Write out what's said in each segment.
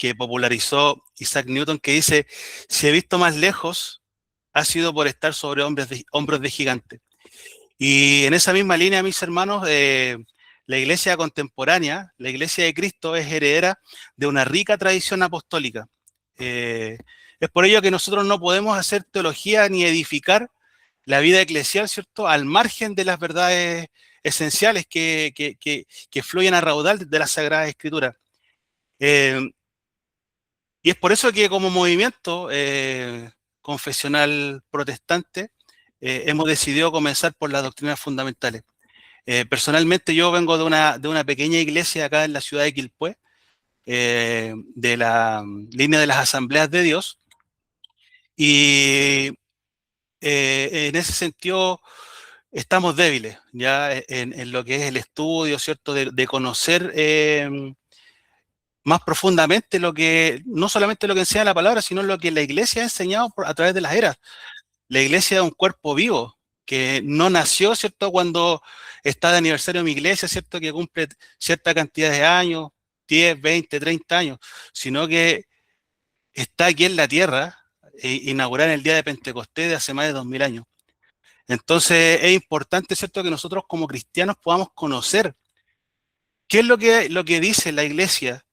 que popularizó Isaac Newton, que dice: si he visto más lejos, ha sido por estar sobre hombros de gigantes. Y en esa misma línea, mis hermanos, la iglesia contemporánea, la iglesia de Cristo, es heredera de una rica tradición apostólica. Es por ello que nosotros no podemos hacer teología ni edificar la vida eclesial, ¿cierto?, al margen de las verdades esenciales que fluyen a raudal de la Sagrada Escritura. Y es por eso que como movimiento confesional protestante hemos decidido comenzar por las doctrinas fundamentales. Personalmente yo vengo de una pequeña iglesia acá en la ciudad de Quilpué, de la línea de las Asambleas de Dios, y en ese sentido estamos débiles ya en lo que es el estudio, ¿cierto?, de conocer más profundamente lo que, no solamente lo que enseña la palabra, sino lo que la iglesia ha enseñado a través de las eras. La iglesia es un cuerpo vivo, que no nació, ¿cierto?, cuando está de aniversario de mi iglesia, ¿cierto?, que cumple cierta cantidad de años, 10, 20, 30 años, sino que está aquí en la tierra, inaugurada en el día de Pentecostés de hace más de 2000 años. Entonces es importante, ¿cierto?, que nosotros como cristianos podamos conocer qué es lo que dice la iglesia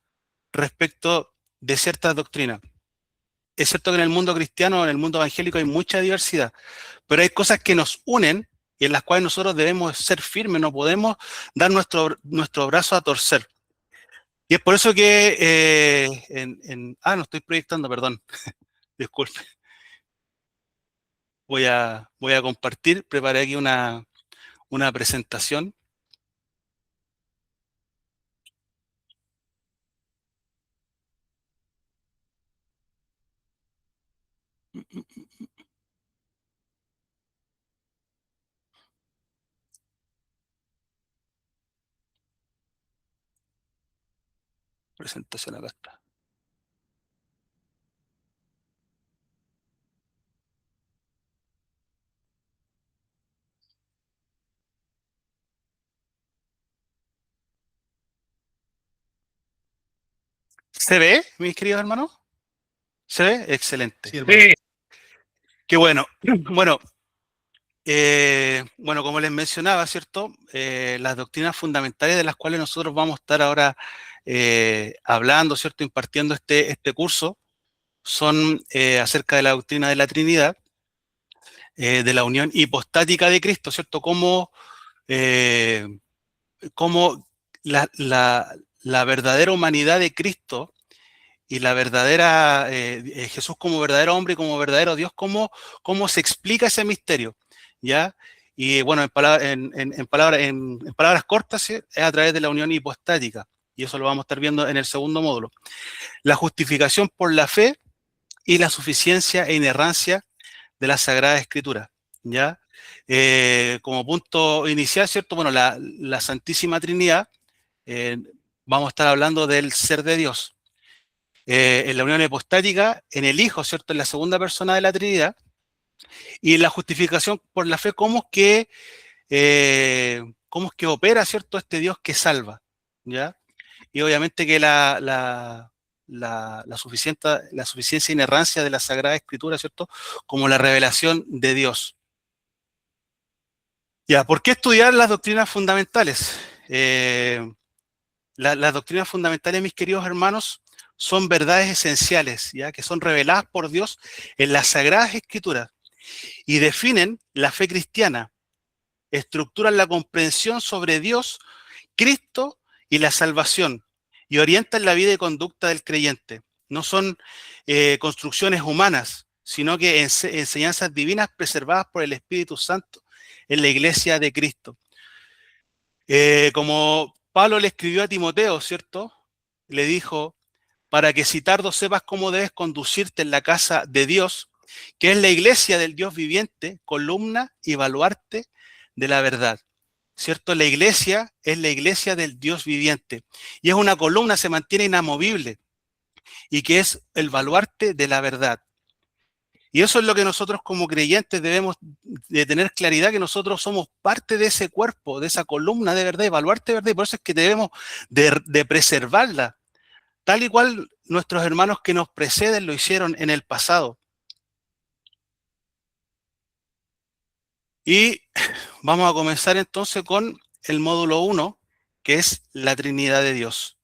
respecto de ciertas doctrinas. Es cierto que en el mundo cristiano, en el mundo evangélico hay mucha diversidad, pero hay cosas que nos unen y en las cuales nosotros debemos ser firmes, no podemos dar nuestro brazo a torcer. Y es por eso que no estoy proyectando, perdón, disculpe. Voy a compartir, preparé aquí una presentación. Presentación acá está. ¿Se ve, mis queridos hermanos? ¿Se ve? Excelente. Sí, hermano. Qué bueno. Bueno, como les mencionaba, ¿cierto? Las doctrinas fundamentales de las cuales nosotros vamos a estar ahora hablando, ¿cierto?, impartiendo este curso, son acerca de la doctrina de la Trinidad, de la unión hipostática de Cristo, ¿cierto? Cómo la verdadera humanidad de Cristo y la verdadera, Jesús como verdadero hombre y como verdadero Dios, cómo se explica ese misterio, ¿ya? Y bueno, en palabras cortas, ¿sí?, es a través de la unión hipostática, y eso lo vamos a estar viendo en el segundo módulo. La justificación por la fe y la suficiencia e inerrancia de la Sagrada Escritura, ¿ya? Como punto inicial, ¿cierto? Bueno, la Santísima Trinidad, vamos a estar hablando del ser de Dios. En la unión hipostática, en el Hijo, ¿cierto?, en la segunda persona de la Trinidad, y la justificación por la fe, cómo es que opera, ¿cierto?, este Dios que salva, ¿ya? Y obviamente que la suficiencia e inerrancia de la Sagrada Escritura, ¿cierto?, como la revelación de Dios. Ya, ¿por qué estudiar las doctrinas fundamentales? Las doctrinas fundamentales, mis queridos hermanos, son verdades esenciales, ¿ya?, que son reveladas por Dios en las Sagradas Escrituras y definen la fe cristiana, estructuran la comprensión sobre Dios, Cristo y la salvación, y orientan la vida y conducta del creyente. No son construcciones humanas, sino que enseñanzas divinas preservadas por el Espíritu Santo en la Iglesia de Cristo. Como Pablo le escribió a Timoteo, ¿cierto? Le dijo: para que si tardo sepas cómo debes conducirte en la casa de Dios, que es la iglesia del Dios viviente, columna y baluarte de la verdad. ¿Cierto? La iglesia es la iglesia del Dios viviente y es una columna, se mantiene inamovible y que es el baluarte de la verdad. Y eso es lo que nosotros como creyentes debemos de tener claridad, que nosotros somos parte de ese cuerpo, de esa columna de verdad, de baluarte de verdad, y por eso es que debemos de preservarla, tal y cual nuestros hermanos que nos preceden lo hicieron en el pasado. Y vamos a comenzar entonces con el módulo 1, que es la Trinidad de Dios.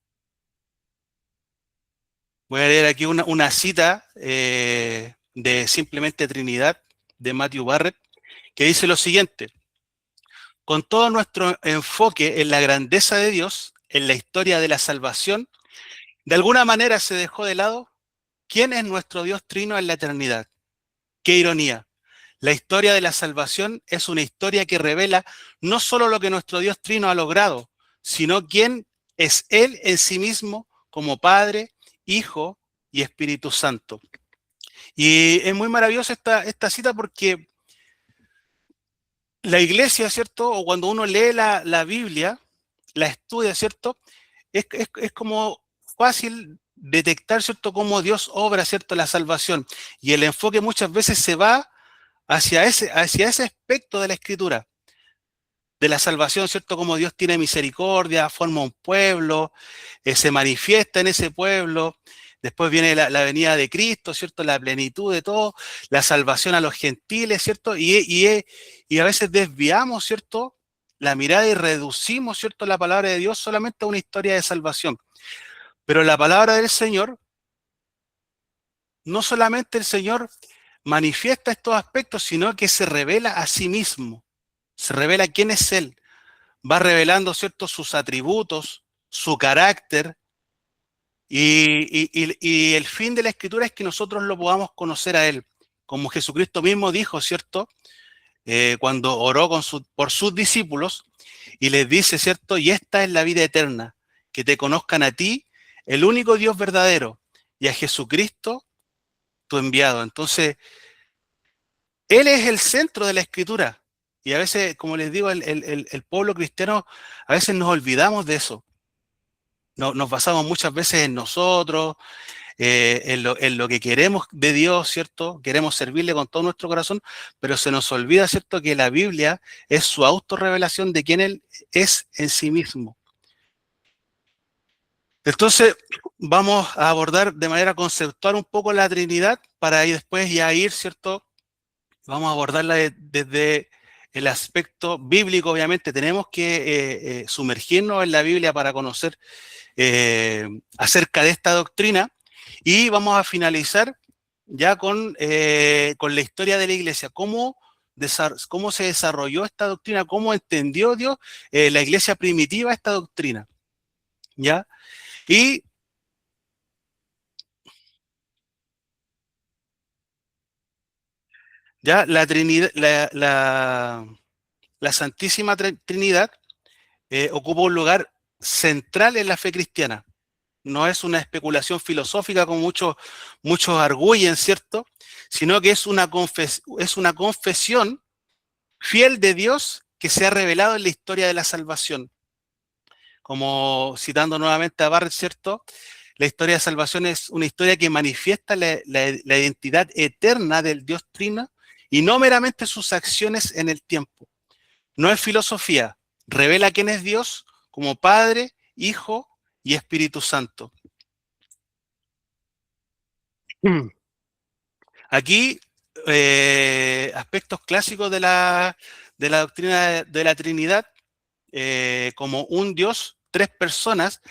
Voy a leer aquí una cita de Simplemente Trinidad, de Matthew Barrett, que dice lo siguiente: con todo nuestro enfoque en la grandeza de Dios, en la historia de la salvación, de alguna manera se dejó de lado quién es nuestro Dios trino en la eternidad. Qué ironía. La historia de la salvación es una historia que revela no solo lo que nuestro Dios trino ha logrado, sino quién es Él en sí mismo como Padre, Hijo y Espíritu Santo. Y es muy maravillosa esta cita porque la iglesia, ¿cierto? O cuando uno lee la Biblia, la estudia, ¿cierto? Es como fácil detectar, ¿cierto?, cómo Dios obra, ¿cierto?, la salvación. Y el enfoque muchas veces se va hacia ese aspecto de la Escritura, de la salvación, ¿cierto?, como Dios tiene misericordia, forma un pueblo, se manifiesta en ese pueblo. Después viene la venida de Cristo, ¿cierto?, la plenitud de todo, la salvación a los gentiles, ¿cierto? Y a veces desviamos, ¿cierto?, la mirada y reducimos, ¿cierto?, la palabra de Dios solamente a una historia de salvación. Pero la palabra del Señor, no solamente el Señor manifiesta estos aspectos, sino que se revela a sí mismo, se revela quién es Él, va revelando, ¿cierto?, sus atributos, su carácter, y el fin de la Escritura es que nosotros lo podamos conocer a Él, como Jesucristo mismo dijo, ¿cierto?, cuando oró por sus discípulos, y les dice, ¿cierto?, y esta es la vida eterna, que te conozcan a ti, el único Dios verdadero, y a Jesucristo, tu enviado. Entonces, Él es el centro de la Escritura. Y a veces, como les digo, el pueblo cristiano, a veces nos olvidamos de eso. Nos basamos muchas veces en nosotros, en lo que queremos de Dios, ¿cierto? Queremos servirle con todo nuestro corazón, pero se nos olvida, ¿cierto?, que la Biblia es su autorrevelación de quién Él es en sí mismo. Entonces, vamos a abordar de manera conceptual un poco la Trinidad para ahí después ya ir, ¿cierto? Vamos a abordarla desde el aspecto bíblico, obviamente. Tenemos que sumergirnos en la Biblia para conocer acerca de esta doctrina, y vamos a finalizar ya con la historia de la iglesia, cómo se desarrolló esta doctrina, cómo entendió Dios, la iglesia primitiva, esta doctrina, ¿ya? Y ya la Trinidad, la Santísima Trinidad ocupa un lugar central en la fe cristiana. No es una especulación filosófica como muchos arguyen, ¿cierto? Sino que es una confesión fiel de Dios que se ha revelado en la historia de la salvación. Como citando nuevamente a Barrett, ¿cierto? La historia de salvación es una historia que manifiesta la identidad eterna del Dios Trino y no meramente sus acciones en el tiempo. No es filosofía, revela quién es Dios como Padre, Hijo y Espíritu Santo. Aquí, aspectos clásicos de la doctrina de la Trinidad, como un Dios, tres personas,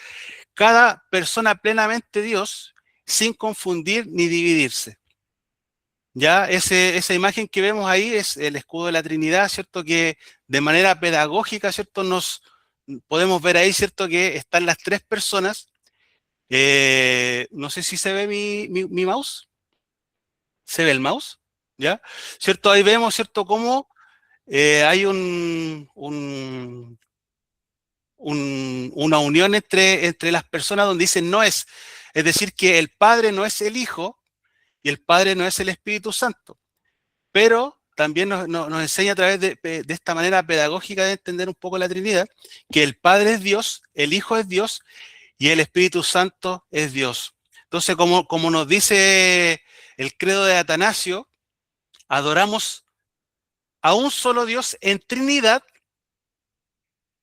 cada persona plenamente Dios, sin confundir ni dividirse. Ya esa imagen que vemos ahí es el escudo de la Trinidad, ¿cierto? Que de manera pedagógica, ¿cierto? Nos podemos ver ahí, ¿cierto? Que están las tres personas. No sé si se ve mi mouse. ¿Se ve el mouse? ¿Ya? ¿Cierto? Ahí vemos, ¿cierto? Cómo hay una unión entre las personas donde dicen no es. Es decir, que el Padre no es el Hijo y el Padre no es el Espíritu Santo. Pero también nos enseña a través de esta manera pedagógica de entender un poco la Trinidad, que el Padre es Dios, el Hijo es Dios y el Espíritu Santo es Dios. Entonces, como nos dice el credo de Atanasio, adoramos a un solo Dios en Trinidad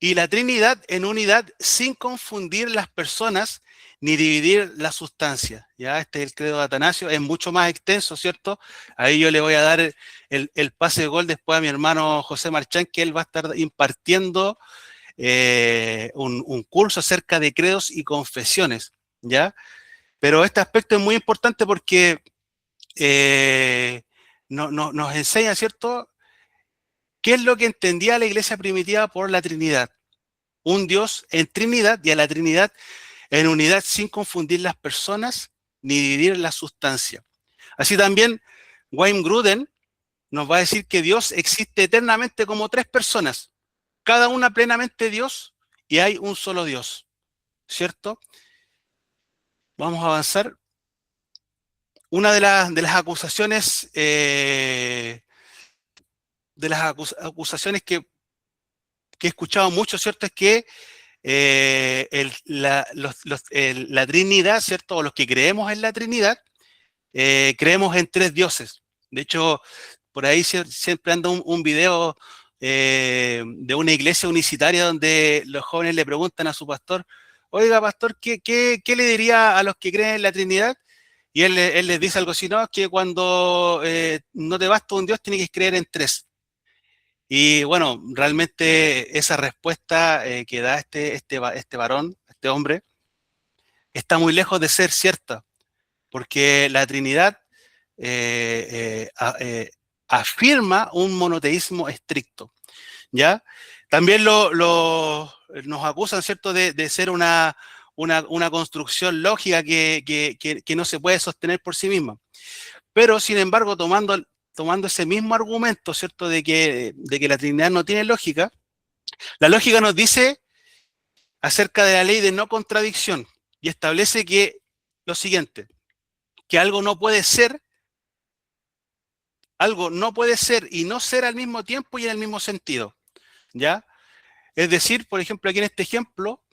y la Trinidad en unidad sin confundir las personas ni dividir la sustancia. Ya, este es el credo de Atanasio, es mucho más extenso, ¿cierto? Ahí yo le voy a dar el pase de gol después a mi hermano José Marchán, que él va a estar impartiendo un curso acerca de credos y confesiones, ¿ya? Pero este aspecto es muy importante porque nos enseña, ¿cierto?, qué es lo que entendía la iglesia primitiva por la Trinidad. Un Dios en Trinidad y a la Trinidad en unidad sin confundir las personas ni dividir la sustancia. Así también Wayne Grudem nos va a decir que Dios existe eternamente como tres personas, cada una plenamente Dios y hay un solo Dios, ¿cierto? Vamos a avanzar. Una de las acusaciones, que he escuchado mucho, ¿cierto? Es que la Trinidad, ¿cierto? O los que creemos en la Trinidad, creemos en tres dioses. De hecho, por ahí siempre anda un video de una iglesia unicitaria donde los jóvenes le preguntan a su pastor, oiga, pastor, ¿qué le diría a los que creen en la Trinidad? Y él les dice algo así, no, que cuando no te basta un Dios, tienes que creer en tres. Y bueno, realmente esa respuesta que da este varón, este hombre, está muy lejos de ser cierta, porque la Trinidad afirma un monoteísmo estricto, ¿ya? También nos acusan, ¿cierto?, de ser una construcción lógica que no se puede sostener por sí misma. Pero, sin embargo, tomando ese mismo argumento, ¿cierto?, de que la Trinidad no tiene lógica, la lógica nos dice acerca de la ley de no contradicción y establece que lo siguiente, que algo no puede ser y no ser al mismo tiempo y en el mismo sentido, ¿ya? Es decir, por ejemplo, aquí en este ejemplo,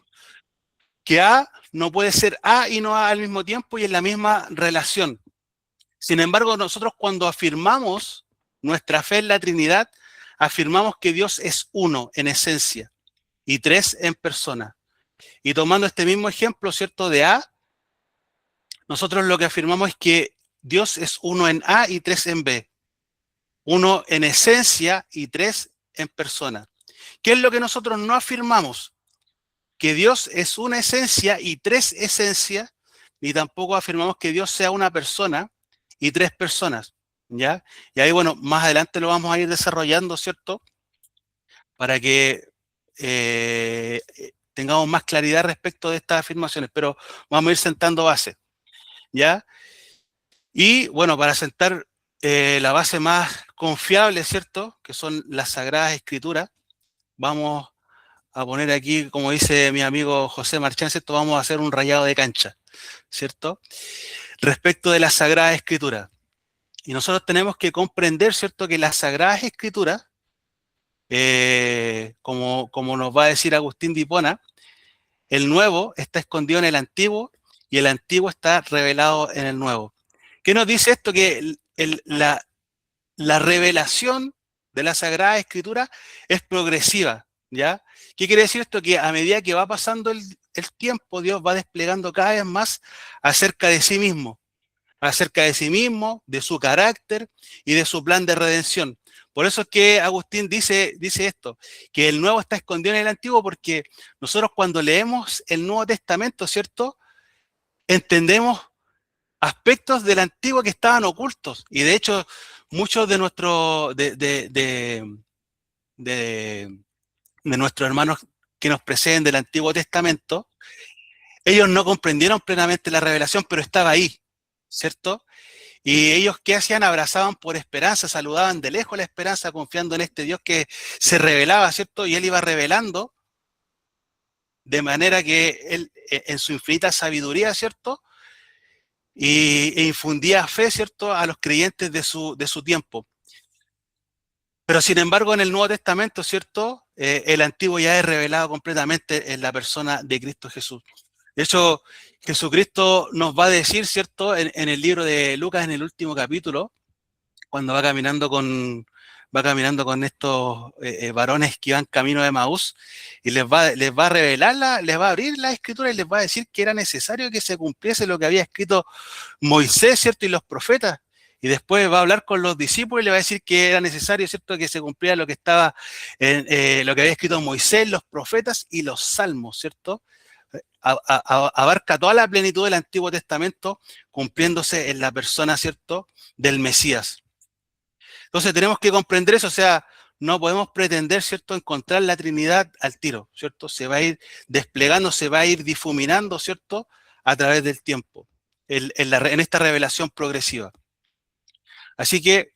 que A no puede ser A y no A al mismo tiempo y en la misma relación. Sin embargo, nosotros cuando afirmamos nuestra fe en la Trinidad, afirmamos que Dios es uno en esencia y tres en persona. Y tomando este mismo ejemplo, ¿cierto?, de A, nosotros lo que afirmamos es que Dios es uno en A y tres en B. Uno en esencia y tres en persona. ¿Qué es lo que nosotros no afirmamos? Que Dios es una esencia y tres esencias, ni tampoco afirmamos que Dios sea una persona y tres personas, ¿ya? Y ahí, bueno, más adelante lo vamos a ir desarrollando, ¿cierto? Para que tengamos más claridad respecto de estas afirmaciones, pero vamos a ir sentando base, ¿ya? Y, bueno, para sentar la base más confiable, ¿cierto?, que son las Sagradas Escrituras, vamos a poner aquí, como dice mi amigo José Marchán, ¿cierto?, vamos a hacer un rayado de cancha, ¿cierto?, respecto de las Sagradas Escrituras. Y nosotros tenemos que comprender, ¿cierto?, que las Sagradas Escrituras, como nos va a decir Agustín de Hipona, el Nuevo está escondido en el Antiguo y el Antiguo está revelado en el Nuevo. ¿Qué nos dice esto? Que la revelación de la Sagrada Escritura es progresiva, ¿ya? ¿Qué quiere decir esto? Que a medida que va pasando el tiempo, Dios va desplegando cada vez más acerca de sí mismo, de su carácter y de su plan de redención. Por eso es que Agustín dice esto, que el Nuevo está escondido en el Antiguo, porque nosotros cuando leemos el Nuevo Testamento, ¿cierto?, entendemos aspectos del Antiguo que estaban ocultos. Y de hecho, muchos de nuestros hermanos que nos preceden del Antiguo Testamento, ellos no comprendieron plenamente la revelación, pero estaba ahí, ¿cierto? Y ellos, ¿qué hacían? Abrazaban por esperanza, saludaban de lejos la esperanza, confiando en este Dios que se revelaba, ¿cierto? Y él iba revelando de manera que él, en su infinita sabiduría, ¿cierto?, e infundía fe, ¿cierto?, a los creyentes de su tiempo. Pero sin embargo, en el Nuevo Testamento, ¿cierto?, el Antiguo ya es revelado completamente en la persona de Cristo Jesús. De hecho, Jesucristo nos va a decir, ¿cierto?, en el libro de Lucas, en el último capítulo, cuando va caminando con va caminando con estos varones que van camino de Maús y les va a revelar, les va a abrir la escritura y les va a decir que era necesario que se cumpliese lo que había escrito Moisés, ¿cierto? Y los profetas. Y después va a hablar con los discípulos y le va a decir que era necesario, ¿cierto?, que se cumpliera lo que estaba lo que había escrito Moisés, los profetas y los salmos, ¿cierto? Abarca toda la plenitud del Antiguo Testamento cumpliéndose en la persona, ¿cierto?, del Mesías. Entonces tenemos que comprender eso, o sea, no podemos pretender, ¿cierto?, encontrar la Trinidad al tiro, ¿cierto? Se va a ir desplegando, se va a ir difuminando, ¿cierto?, a través del tiempo, en esta revelación progresiva. Así que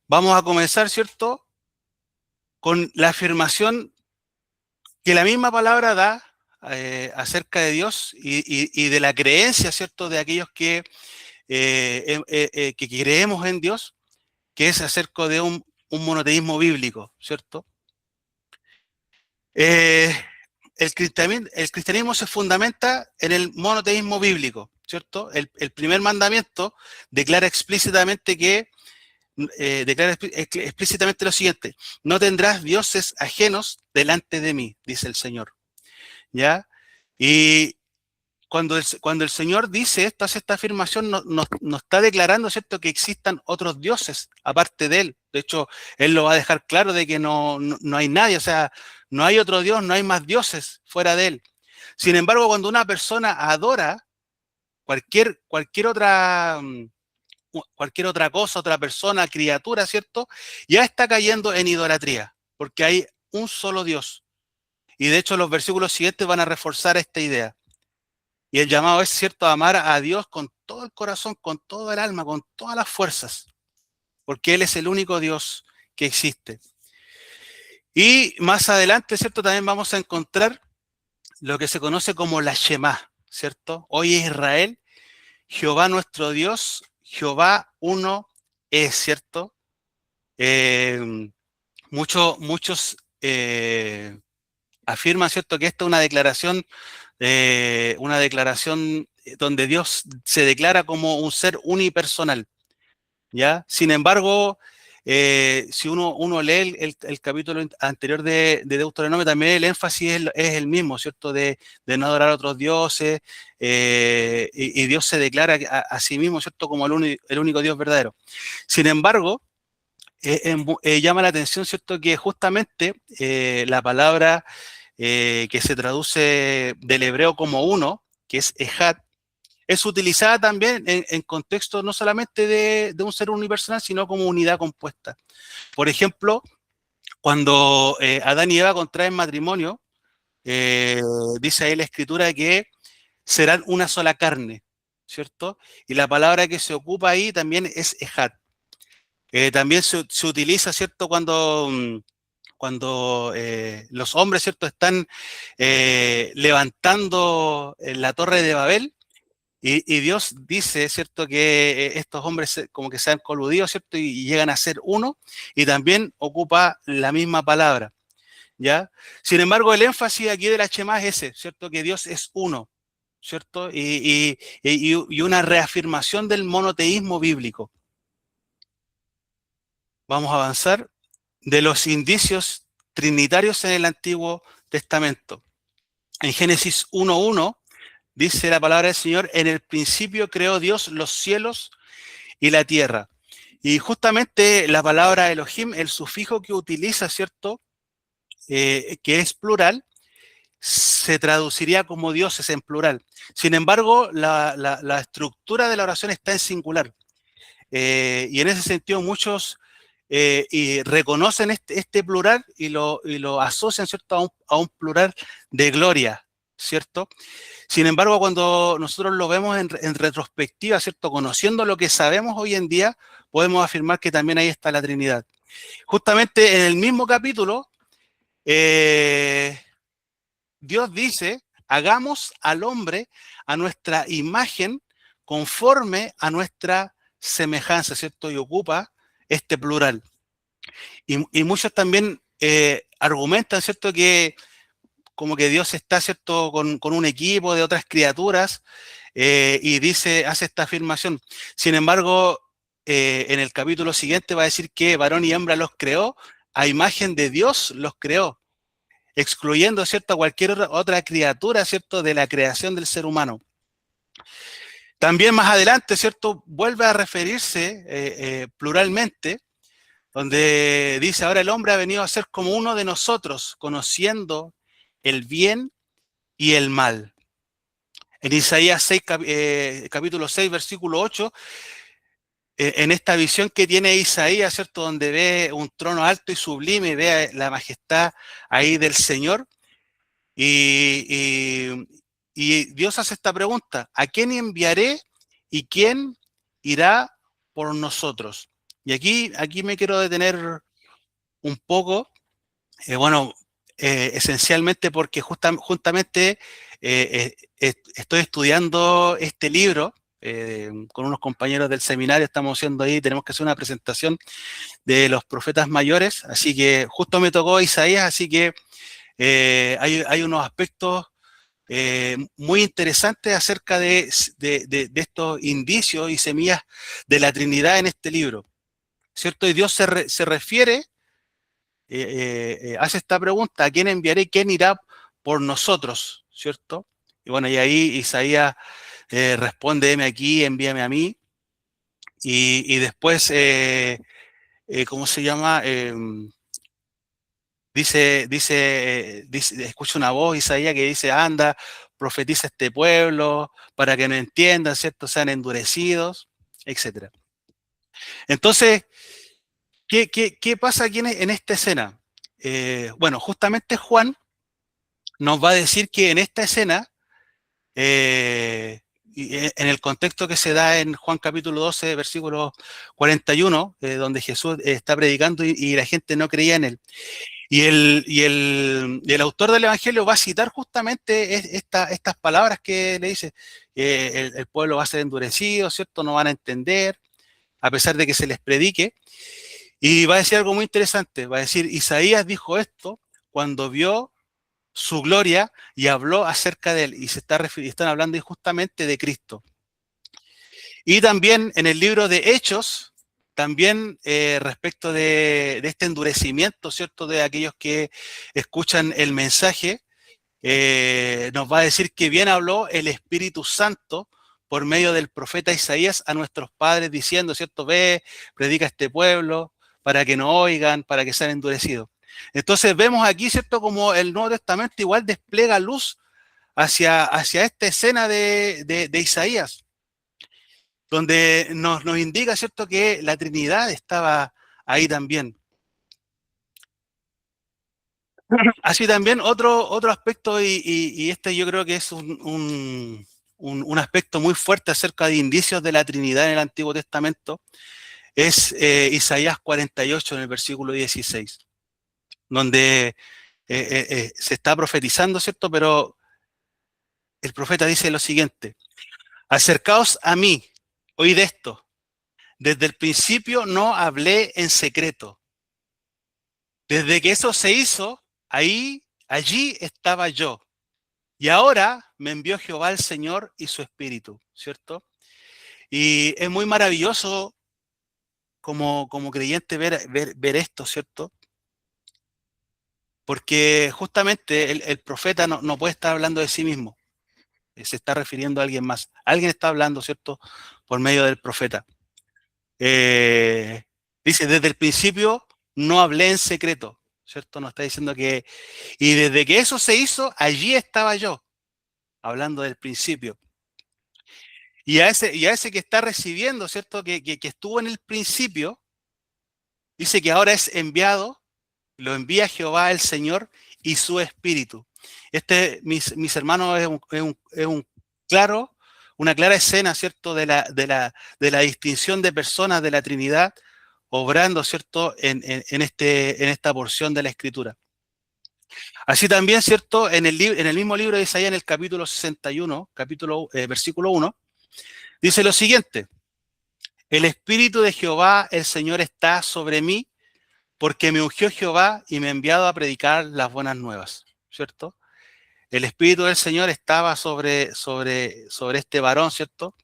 vamos a comenzar, ¿cierto?, con la afirmación que la misma palabra da acerca de Dios y de la creencia, ¿cierto?, de aquellos que creemos en Dios, que es acerca de un monoteísmo bíblico, ¿cierto? Eh, el cristianismo se fundamenta en el monoteísmo bíblico, ¿cierto? El primer mandamiento declara explícitamente explícitamente lo siguiente: no tendrás dioses ajenos delante de mí, dice el Señor, ¿ya? Y cuando el Señor dice esto, hace esta afirmación, no está declarando, ¿cierto?, que existan otros dioses aparte de Él. De hecho, Él lo va a dejar claro de que no hay nadie, o sea, no hay otro Dios, no hay más dioses fuera de Él. Sin embargo, cuando una persona adora cualquier otra cosa, otra persona, criatura, ¿cierto?, ya está cayendo en idolatría, porque hay un solo Dios. Y de hecho, los versículos siguientes van a reforzar esta idea. Y el llamado es, cierto, a amar a Dios con todo el corazón, con todo el alma, con todas las fuerzas, porque Él es el único Dios que existe. Y más adelante, ¿cierto?, también vamos a encontrar lo que se conoce como la Shema, ¿cierto? Oye Israel, Jehová nuestro Dios, Jehová uno es, ¿cierto? Muchos afirman, ¿cierto?, que esta es una declaración donde Dios se declara como un ser unipersonal, ¿ya? Sin embargo, si uno lee el capítulo anterior de Deuteronomio, también el énfasis es el mismo, ¿cierto?, de no adorar a otros dioses, y Dios se declara a sí mismo, ¿cierto?, como el único Dios verdadero. Sin embargo, llama la atención, ¿cierto?, que justamente la palabra que se traduce del hebreo como uno, que es ejad, es utilizada también en contexto no solamente de un ser unipersonal, sino como unidad compuesta. Por ejemplo, cuando Adán y Eva contraen matrimonio, dice ahí la escritura que serán una sola carne, ¿cierto? Y la palabra que se ocupa ahí también es ejad. También se utiliza, ¿cierto?, cuando los hombres, ¿cierto?, están levantando la torre de Babel, y Dios dice, ¿cierto?, que estos hombres como que se han coludido, ¿cierto?, y llegan a ser uno, y también ocupa la misma palabra, ¿ya? Sin embargo, el énfasis aquí de la Shema es ese, ¿cierto?, que Dios es uno, ¿cierto? Y una reafirmación del monoteísmo bíblico. Vamos a avanzar de los indicios trinitarios en el Antiguo Testamento. En Génesis 1:1 dice la palabra del Señor: en el principio creó Dios los cielos y la tierra. Y justamente la palabra Elohim, el sufijo que utiliza, ¿cierto?, que es plural, se traduciría como dioses en plural. Sin embargo, la estructura de la oración está en singular. Y en ese sentido muchos y reconocen este plural y lo asocian, ¿cierto?, a un plural de gloria, ¿cierto? Sin embargo, cuando nosotros lo vemos en retrospectiva, ¿cierto?, conociendo lo que sabemos hoy en día, podemos afirmar que también ahí está la Trinidad. Justamente en el mismo capítulo, Dios dice: hagamos al hombre a nuestra imagen, conforme a nuestra semejanza, ¿cierto? Y ocupa este plural. Y muchos también argumentan, ¿cierto?, que como que Dios está, ¿cierto?, con un equipo de otras criaturas, y hace esta afirmación. Sin embargo, en el capítulo siguiente va a decir que varón y hembra los creó, a imagen de Dios los creó, excluyendo, ¿cierto?, a cualquier otra criatura, ¿cierto?, de la creación del ser humano. También más adelante, ¿cierto?, vuelve a referirse pluralmente, donde dice, ahora el hombre ha venido a ser como uno de nosotros, conociendo el bien y el mal. En Isaías 6, capítulo 6, versículo 8, en esta visión que tiene Isaías, ¿cierto?, donde ve un trono alto y sublime, y ve la majestad ahí del Señor, y, y, y Dios hace esta pregunta, ¿a quién enviaré y quién irá por nosotros? Y aquí me quiero detener un poco, bueno, esencialmente porque justamente estoy estudiando este libro con unos compañeros del seminario, estamos haciendo ahí, tenemos que hacer una presentación de los profetas mayores, así que justo me tocó Isaías, así que hay unos aspectos muy interesantes acerca de estos indicios y semillas de la Trinidad en este libro, ¿cierto? Y Dios se refiere, hace esta pregunta, ¿a quién enviaré? ¿Quién irá por nosotros? ¿Cierto? Y bueno, y ahí Isaías responde, heme aquí, envíame a mí, y después, ¿cómo se llama? Escucha una voz, Isaías, que dice, anda, profetiza este pueblo para que no entiendan, ¿cierto? Sean endurecidos, etcétera. Entonces, ¿qué pasa aquí en esta escena? Bueno, justamente Juan nos va a decir que en esta escena, en el contexto que se da en Juan capítulo 12, versículo 41, donde Jesús está predicando y la gente no creía en él. Y el autor del Evangelio va a citar justamente estas palabras que le dice, el pueblo va a ser endurecido, ¿cierto? No van a entender, a pesar de que se les predique. Y va a decir algo muy interesante, va a decir, Isaías dijo esto cuando vio su gloria y habló acerca de él, y están hablando justamente de Cristo. Y también en el libro de Hechos, también respecto de este endurecimiento, ¿cierto?, de aquellos que escuchan el mensaje, nos va a decir que bien habló el Espíritu Santo por medio del profeta Isaías a nuestros padres diciendo, ¿cierto?, ve, predica a este pueblo para que no oigan, para que sean endurecidos. Entonces vemos aquí, ¿cierto?, como el Nuevo Testamento igual despliega luz hacia esta escena de Isaías, donde nos indica, ¿cierto?, que la Trinidad estaba ahí también. Así también otro aspecto, y este yo creo que es un aspecto muy fuerte acerca de indicios de la Trinidad en el Antiguo Testamento, es Isaías 48 en el versículo 16, donde se está profetizando, ¿cierto? Pero el profeta dice lo siguiente, acercaos a mí, oíd esto, desde el principio no hablé en secreto, desde que eso se hizo, allí estaba yo. Y ahora me envió Jehová el Señor y su Espíritu, ¿cierto? Y es muy maravilloso como creyente ver esto, ¿cierto? Porque justamente el profeta no puede estar hablando de sí mismo, se está refiriendo a alguien más. Alguien está hablando, ¿cierto? Por medio del profeta. Dice, desde el principio no hablé en secreto, ¿cierto? Nos está diciendo que, y desde que eso se hizo, allí estaba yo, hablando del principio. Y a ese que está recibiendo, ¿cierto? Que estuvo en el principio, dice que ahora es enviado, lo envía Jehová el Señor y su Espíritu. Mis hermanos, es un claro, una clara escena, ¿cierto? De la distinción de personas de la Trinidad, obrando, ¿cierto? En esta porción de la Escritura. Así también, ¿cierto? En el mismo libro de Isaías, en el capítulo 61, versículo 1, dice lo siguiente, el Espíritu de Jehová, el Señor, está sobre mí, porque me ungió Jehová y me ha enviado a predicar las buenas nuevas, ¿cierto? El Espíritu del Señor estaba sobre este varón, ¿cierto?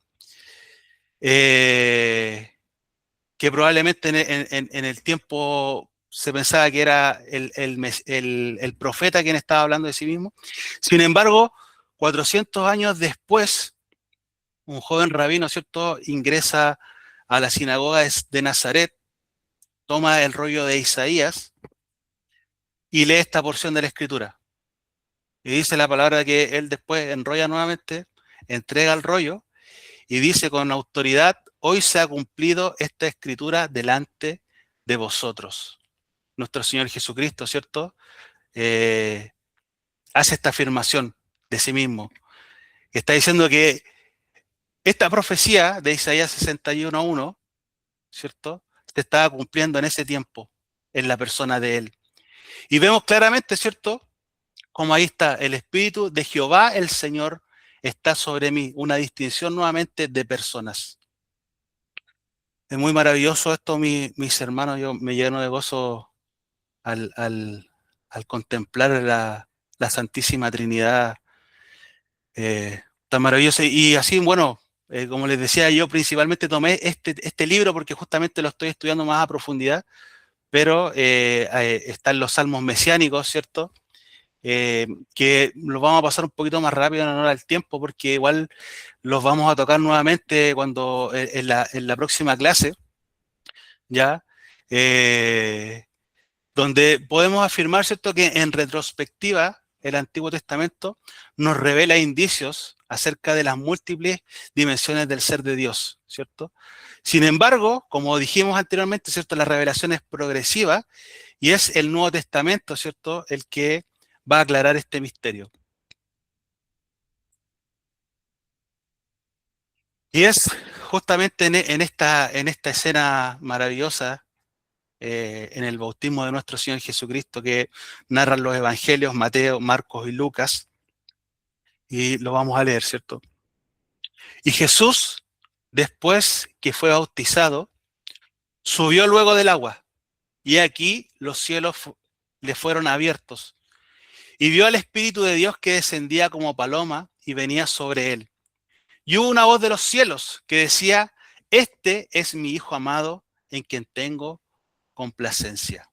Eh, que probablemente en el tiempo se pensaba que era el profeta quien estaba hablando de sí mismo. Sin embargo, 400 años después, un joven rabino, ¿cierto?, ingresa a la sinagoga de Nazaret, toma el rollo de Isaías y lee esta porción de la escritura. Y dice la palabra que él después enrolla nuevamente, entrega el rollo y dice con autoridad: hoy se ha cumplido esta escritura delante de vosotros. Nuestro Señor Jesucristo, ¿cierto? Eh, Hace esta afirmación de sí mismo. Está diciendo que esta profecía de Isaías 61:1, ¿cierto?, se estaba cumpliendo en ese tiempo, en la persona de él. Y vemos claramente, ¿cierto?, como ahí está: el Espíritu de Jehová el Señor está sobre mí. Una distinción nuevamente de personas. Es muy maravilloso esto, mis hermanos. Yo me lleno de gozo al, al, al contemplar la Santísima Trinidad, tan maravillosa. Y así, bueno, como les decía, yo principalmente tomé este libro porque justamente lo estoy estudiando más a profundidad, pero están los salmos mesiánicos, ¿cierto? Que los vamos a pasar un poquito más rápido en honor al tiempo, porque igual los vamos a tocar nuevamente cuando en la próxima clase, ¿ya? Eh, Donde podemos afirmar, ¿cierto?, que en retrospectiva el Antiguo Testamento nos revela indicios acerca de las múltiples dimensiones del ser de Dios, ¿cierto? Sin embargo, como dijimos anteriormente, ¿cierto?, la revelación es progresiva y es el Nuevo Testamento, ¿cierto?, el que va a aclarar este misterio. Y es justamente en esta escena maravillosa, en el bautismo de nuestro Señor Jesucristo, que narran los evangelios Mateo, Marcos y Lucas, y lo vamos a leer, ¿cierto? Y Jesús, después que fue bautizado, subió luego del agua, y aquí los cielos le fueron abiertos, y vio al Espíritu de Dios que descendía como paloma y venía sobre él. Y hubo una voz de los cielos que decía: este es mi Hijo amado, en quien tengo complacencia.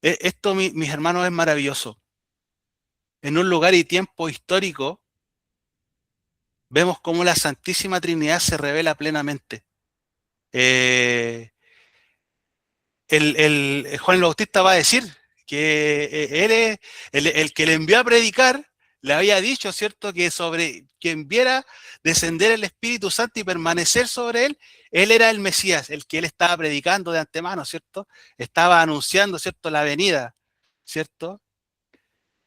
Esto, mis hermanos, es maravilloso. En un lugar y tiempo histórico, vemos cómo la Santísima Trinidad se revela plenamente. Eh, Juan el Bautista va a decir que él es el que le envió a predicar, le había dicho, ¿cierto?, que sobre quien viera descender el Espíritu Santo y permanecer sobre él era el Mesías, el que él estaba predicando de antemano, ¿cierto? Estaba anunciando, ¿cierto?, la venida, ¿cierto?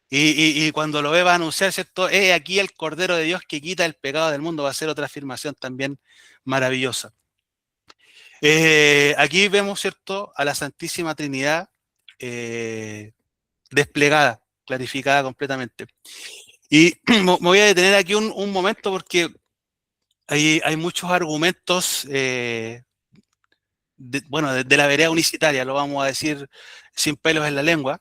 Y cuando lo ve va a anunciar, ¿cierto? Aquí el Cordero de Dios que quita el pecado del mundo. Va a ser otra afirmación también maravillosa. Aquí vemos, ¿cierto?, a la Santísima Trinidad desplegada, clarificada completamente. Y me voy a detener aquí un momento porque hay muchos argumentos, bueno, de la vereda unicitaria, lo vamos a decir sin pelos en la lengua,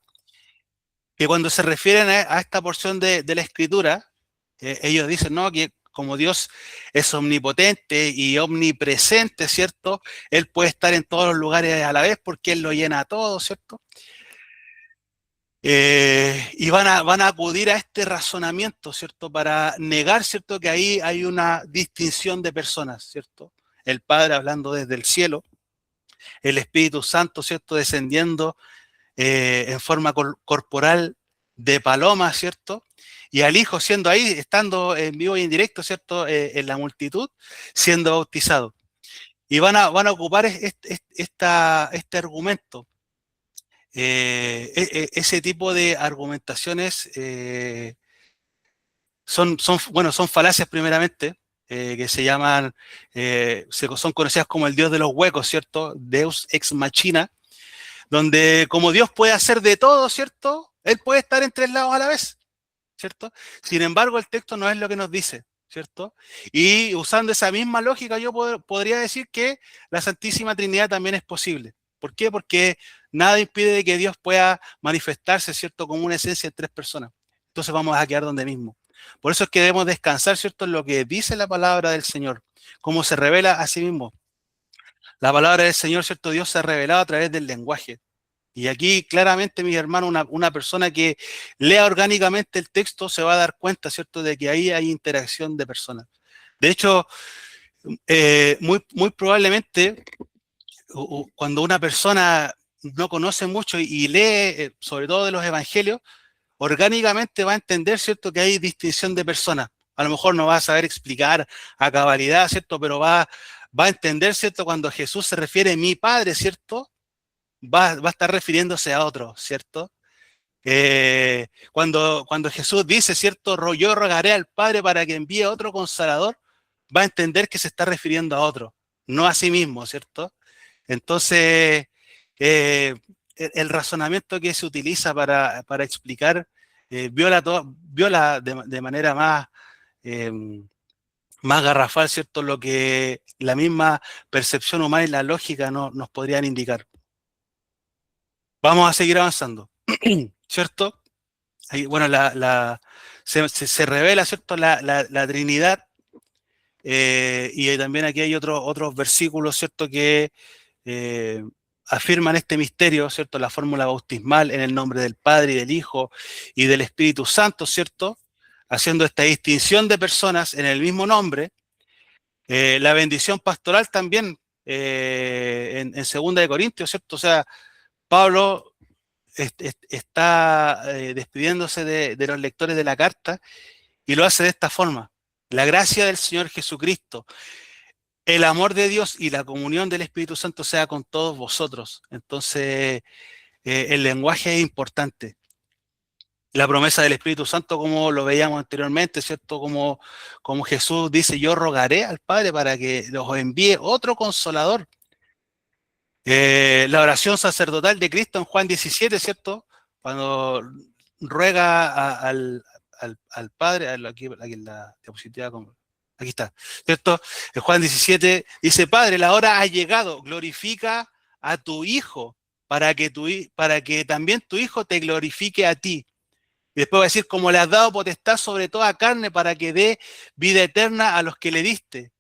que cuando se refieren a esta porción de la Escritura, ellos dicen, ¿no?, que como Dios es omnipotente y omnipresente, ¿cierto?, Él puede estar en todos los lugares a la vez porque Él lo llena a todo, ¿cierto? Y van a acudir a este razonamiento, ¿cierto?, para negar, ¿cierto?, que ahí hay una distinción de personas, ¿cierto? El Padre hablando desde el cielo, el Espíritu Santo, ¿cierto?, descendiendo en forma corporal de paloma, ¿cierto? Y al Hijo siendo ahí, estando en vivo y en directo, ¿cierto?, en la multitud, siendo bautizado. Y van a ocupar este argumento. Ese tipo de argumentaciones bueno, son falacias primeramente, que se llaman, son conocidas como el Dios de los huecos, ¿cierto? Deus ex machina, donde como Dios puede hacer de todo, ¿cierto?, Él puede estar en tres lados a la vez, ¿cierto? Sin embargo, el texto no es lo que nos dice, ¿cierto? Y usando esa misma lógica, yo podría decir que la Santísima Trinidad también es posible. ¿Por qué? Porque nada impide que Dios pueda manifestarse, ¿cierto?, como una esencia en tres personas. Entonces vamos a quedar donde mismo. Por eso es que debemos descansar, ¿cierto?, en lo que dice la palabra del Señor, cómo se revela a sí mismo. La palabra del Señor, ¿cierto? Dios se ha revelado a través del lenguaje. Y aquí claramente, mis hermanos, una persona que lea orgánicamente el texto se va a dar cuenta, ¿cierto?, de que ahí hay interacción de personas. De hecho, muy probablemente, cuando una persona no conoce mucho y lee, sobre todo de los evangelios, orgánicamente va a entender, ¿cierto?, que hay distinción de personas. A lo mejor no va a saber explicar a cabalidad, ¿cierto?, pero va a entender, ¿cierto?, cuando Jesús se refiere a mi Padre, ¿cierto?, va a estar refiriéndose a otro, ¿cierto? Cuando Jesús dice, ¿cierto? Yo rogaré al Padre para que envíe otro consolador, va a entender que se está refiriendo a otro, no a sí mismo, ¿cierto? Entonces, el razonamiento que se utiliza para explicar viola de manera eh, más garrafal, ¿cierto? Lo que la misma percepción humana y la lógica nos podrían indicar. Vamos a seguir avanzando, ¿cierto? Ahí, bueno, se revela, ¿cierto?, la Trinidad, y también aquí hay otros versículos, ¿cierto?, que eh, afirman este misterio, ¿cierto?, la fórmula bautismal en el nombre del Padre y del Hijo y del Espíritu Santo, ¿cierto?, haciendo esta distinción de personas en el mismo nombre. La bendición pastoral también, en 2 de Corintios, ¿cierto? O sea, Pablo está despidiéndose de los lectores de la carta y lo hace de esta forma. La gracia del Señor Jesucristo, el amor de Dios y la comunión del Espíritu Santo sea con todos vosotros. Entonces, el lenguaje es importante. La promesa del Espíritu Santo, como lo veíamos anteriormente, ¿cierto? Como Jesús dice, yo rogaré al Padre para que los envíe otro consolador. La oración sacerdotal de Cristo en Juan 17, ¿cierto? Cuando ruega al Padre, aquí en la diapositiva, aquí está, ¿cierto? En Juan 17 dice, Padre, la hora ha llegado, glorifica a tu Hijo, para que también tu Hijo te glorifique a ti. Y después va a decir, como le has dado potestad sobre toda carne para que dé vida eterna a los que le diste.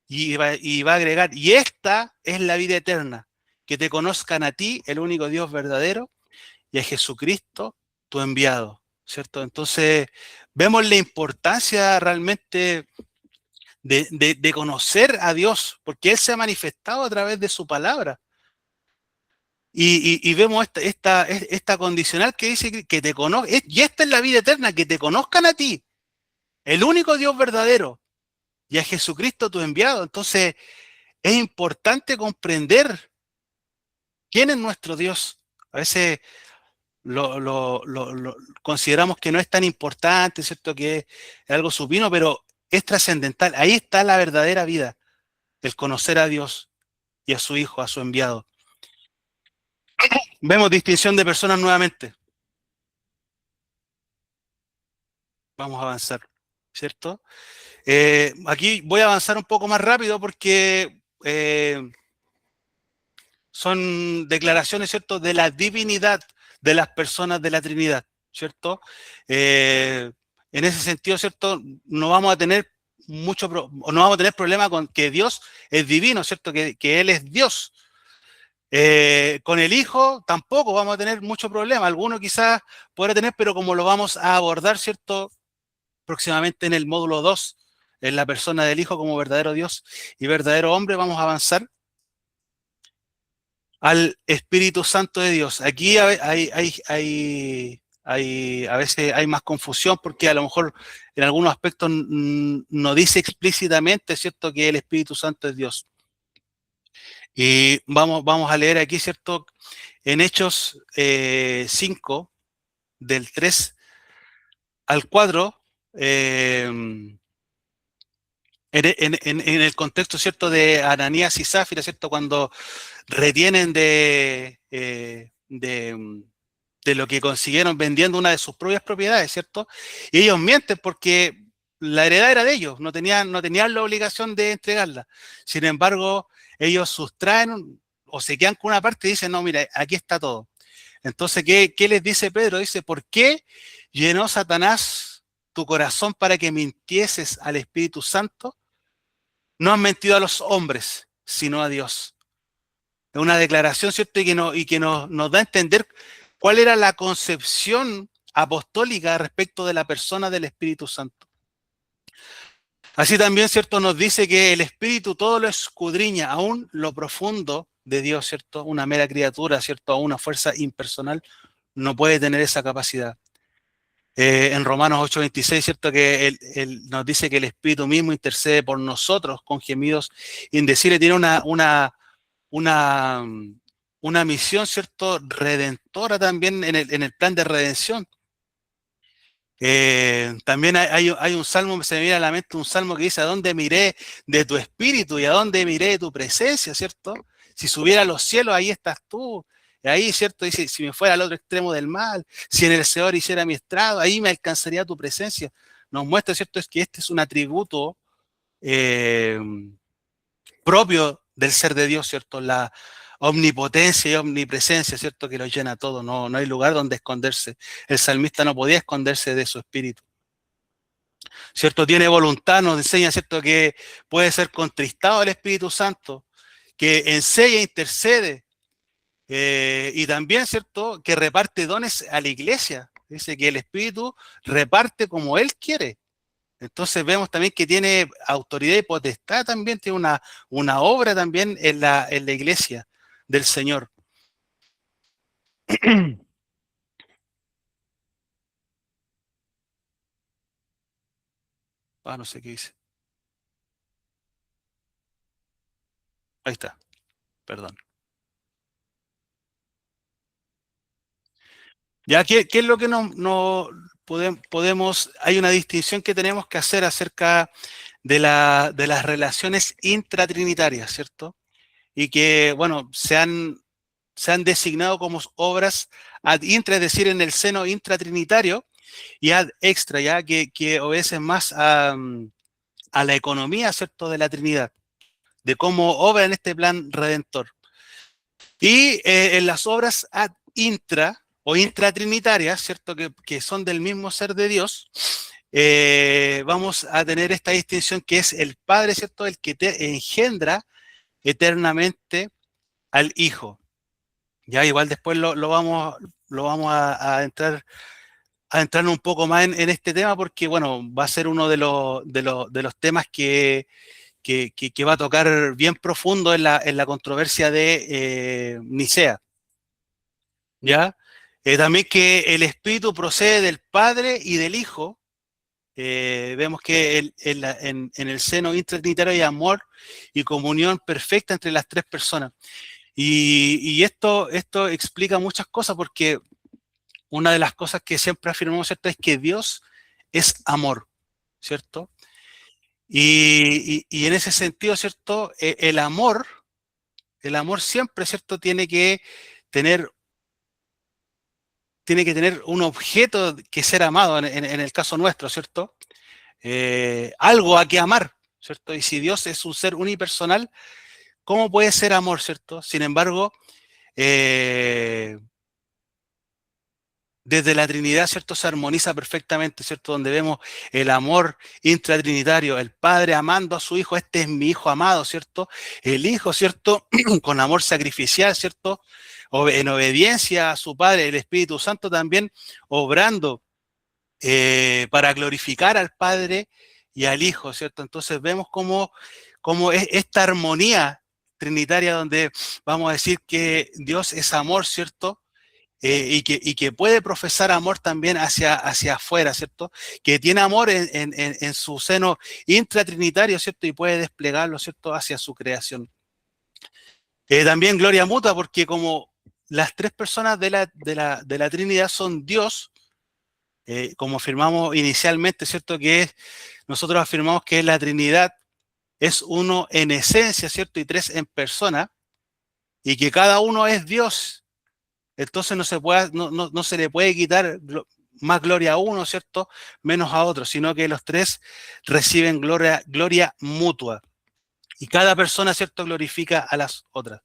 Y va a agregar, y esta es la vida eterna, que te conozcan a ti, el único Dios verdadero, y a Jesucristo, tu enviado, ¿cierto? Entonces, vemos la importancia realmente de conocer a Dios, porque Él se ha manifestado a través de su palabra. Y vemos esta condicional que dice que te conozcan, y esta es la vida eterna, que te conozcan a ti, el único Dios verdadero, y a Jesucristo, tu enviado. Entonces, es importante comprender quién es nuestro Dios. A veces consideramos que no es tan importante, ¿cierto? Que es algo supino, pero es trascendental. Ahí está la verdadera vida, el conocer a Dios y a su Hijo, a su enviado. Vemos distinción de personas nuevamente. Vamos a avanzar, ¿cierto? Aquí voy a avanzar un poco más rápido porque son declaraciones, ¿cierto?, de la divinidad de las personas de la Trinidad, ¿cierto? Eh, en ese sentido, ¿cierto?, no vamos a tener no vamos a tener problema con que Dios es divino, ¿cierto?, que Él es Dios. Con el Hijo tampoco vamos a tener mucho problema, alguno quizás podrá tener, pero como lo vamos a abordar, ¿cierto?, próximamente en el módulo 2, en la persona del Hijo como verdadero Dios y verdadero hombre, vamos a avanzar al Espíritu Santo de Dios. Aquí a veces hay más confusión porque a lo mejor en algunos aspectos no dice explícitamente, ¿cierto?, que el Espíritu Santo es Dios. Y vamos a leer aquí, ¿cierto?, en Hechos 5, del 3 al 4, en el contexto, ¿cierto?, de Ananías y Zafira, ¿cierto?, cuando retienen de lo que consiguieron vendiendo una de sus propias propiedades, ¿cierto? Y ellos mienten porque la heredad era de ellos, no tenían la obligación de entregarla. Sin embargo, ellos sustraen o se quedan con una parte y dicen, no, mira, aquí está todo. Entonces, ¿qué les dice Pedro? Dice, ¿por qué llenó Satanás tu corazón para que mintieses al Espíritu Santo? No has mentido a los hombres, sino a Dios. una declaración, ¿cierto? Y que nos da a entender cuál era la concepción apostólica respecto de la persona del Espíritu Santo. Así también, ¿cierto? Nos dice que el Espíritu todo lo escudriña, aún lo profundo de Dios, ¿cierto? Una mera criatura, ¿cierto? Aún una fuerza impersonal no puede tener esa capacidad. En Romanos 8:26, ¿cierto? Que él nos dice que el Espíritu mismo intercede por nosotros con gemidos indecibles. Tiene una, una misión, ¿cierto? Redentora también en el plan de redención. También hay un salmo, se me viene a la mente un salmo que dice: ¿a dónde miré de tu espíritu y a dónde miré de tu presencia? ¿Cierto? Si subiera a los cielos, ahí estás tú. Y ahí, ¿cierto? Dice: si me fuera al otro extremo del mal, si en el Seol hiciera mi estrado, ahí me alcanzaría tu presencia. Nos muestra, ¿cierto? Es que este es un atributo eh, propio del ser de Dios, ¿cierto? La omnipotencia y omnipresencia, ¿cierto? Que lo llena todo. No hay lugar donde esconderse. El salmista no podía esconderse de su espíritu. ¿Cierto? Tiene voluntad, nos enseña, ¿cierto? Que puede ser contristado el Espíritu Santo, que enseña e intercede, y también, ¿cierto? Que reparte dones a la iglesia. Dice que el Espíritu reparte como Él quiere. Entonces vemos también que tiene autoridad y potestad también, tiene una obra también en la iglesia del Señor. No sé qué dice. Ahí está, perdón. Ya, ¿qué es lo que no podemos, hay una distinción que tenemos que hacer acerca de las relaciones intratrinitarias, ¿cierto? Y que, bueno, se han designado como obras ad intra, es decir, en el seno intratrinitario, y ad extra, ya que obedecen más a la economía, ¿cierto?, de la Trinidad, de cómo obra en este plan redentor. Y en las obras ad intra o intratrinitarias, ¿cierto?, que son del mismo ser de Dios, vamos a tener esta distinción que es el Padre, ¿cierto?, el que te engendra eternamente al Hijo. Ya igual después lo vamos a entrar un poco más en este tema porque, bueno, va a ser uno de los temas que va a tocar bien profundo en la controversia de Nicea. ¿Ya? También que el Espíritu procede del Padre y del Hijo. Vemos que en el seno intratrinitario hay amor y comunión perfecta entre las tres personas. Y esto explica muchas cosas porque una de las cosas que siempre afirmamos, ¿cierto?, es que Dios es amor, ¿cierto? Y en ese sentido, ¿cierto? El amor siempre, ¿cierto?, tener, tiene que tener un objeto que ser amado, en el caso nuestro, ¿cierto? Algo a que amar, ¿cierto? Y si Dios es un ser unipersonal, ¿cómo puede ser amor, ¿cierto? Sin embargo, eh, desde la Trinidad, ¿cierto? Se armoniza perfectamente, ¿cierto? Donde vemos el amor intratrinitario, el Padre amando a su Hijo, este es mi Hijo amado, ¿cierto? El Hijo, ¿cierto? Con amor sacrificial, ¿cierto? En obediencia a su Padre, el Espíritu Santo también obrando para glorificar al Padre y al Hijo, ¿cierto? Entonces vemos cómo es esta armonía trinitaria donde vamos a decir que Dios es amor, ¿cierto? Y que puede profesar amor también hacia afuera, ¿cierto? Que tiene amor en su seno intratrinitario, ¿cierto? Y puede desplegarlo, ¿cierto?, hacia su creación. También gloria mutua, porque como las tres personas de la Trinidad son Dios, como afirmamos inicialmente, ¿cierto? Nosotros afirmamos que la Trinidad es uno en esencia, ¿cierto? Y tres en persona, y que cada uno es Dios. Entonces no se le puede quitar más gloria a uno, ¿cierto? Menos a otro, sino que los tres reciben gloria mutua. Y cada persona, ¿cierto?, glorifica a las otras.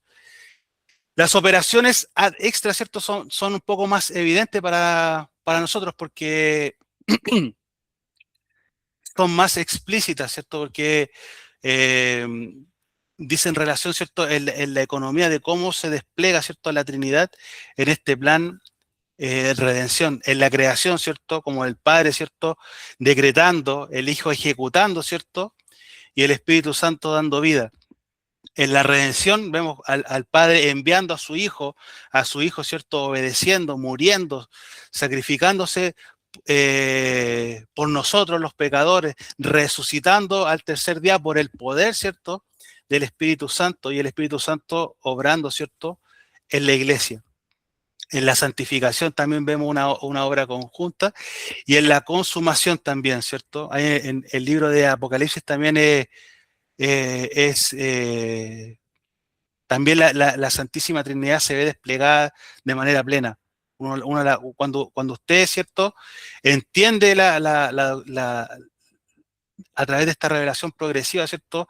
Las operaciones ad extra, ¿cierto?, son un poco más evidentes para nosotros porque son más explícitas, ¿cierto? Porque dice en relación, ¿cierto?, en la economía de cómo se despliega, ¿cierto?, la Trinidad en este plan redención, en la creación, ¿cierto?, como el Padre, ¿cierto?, decretando, el Hijo ejecutando, ¿cierto?, y el Espíritu Santo dando vida. En la redención vemos al Padre enviando a su Hijo, ¿cierto?, obedeciendo, muriendo, sacrificándose por nosotros los pecadores, resucitando al tercer día por el poder, ¿cierto?, del Espíritu Santo, y el Espíritu Santo obrando, ¿cierto?, en la iglesia. En la santificación también vemos una obra conjunta, y en la consumación también, ¿cierto? Ahí en el libro de Apocalipsis también también la Santísima Trinidad se ve desplegada de manera plena. Cuando usted, ¿cierto?, entiende a través de esta revelación progresiva, ¿cierto?,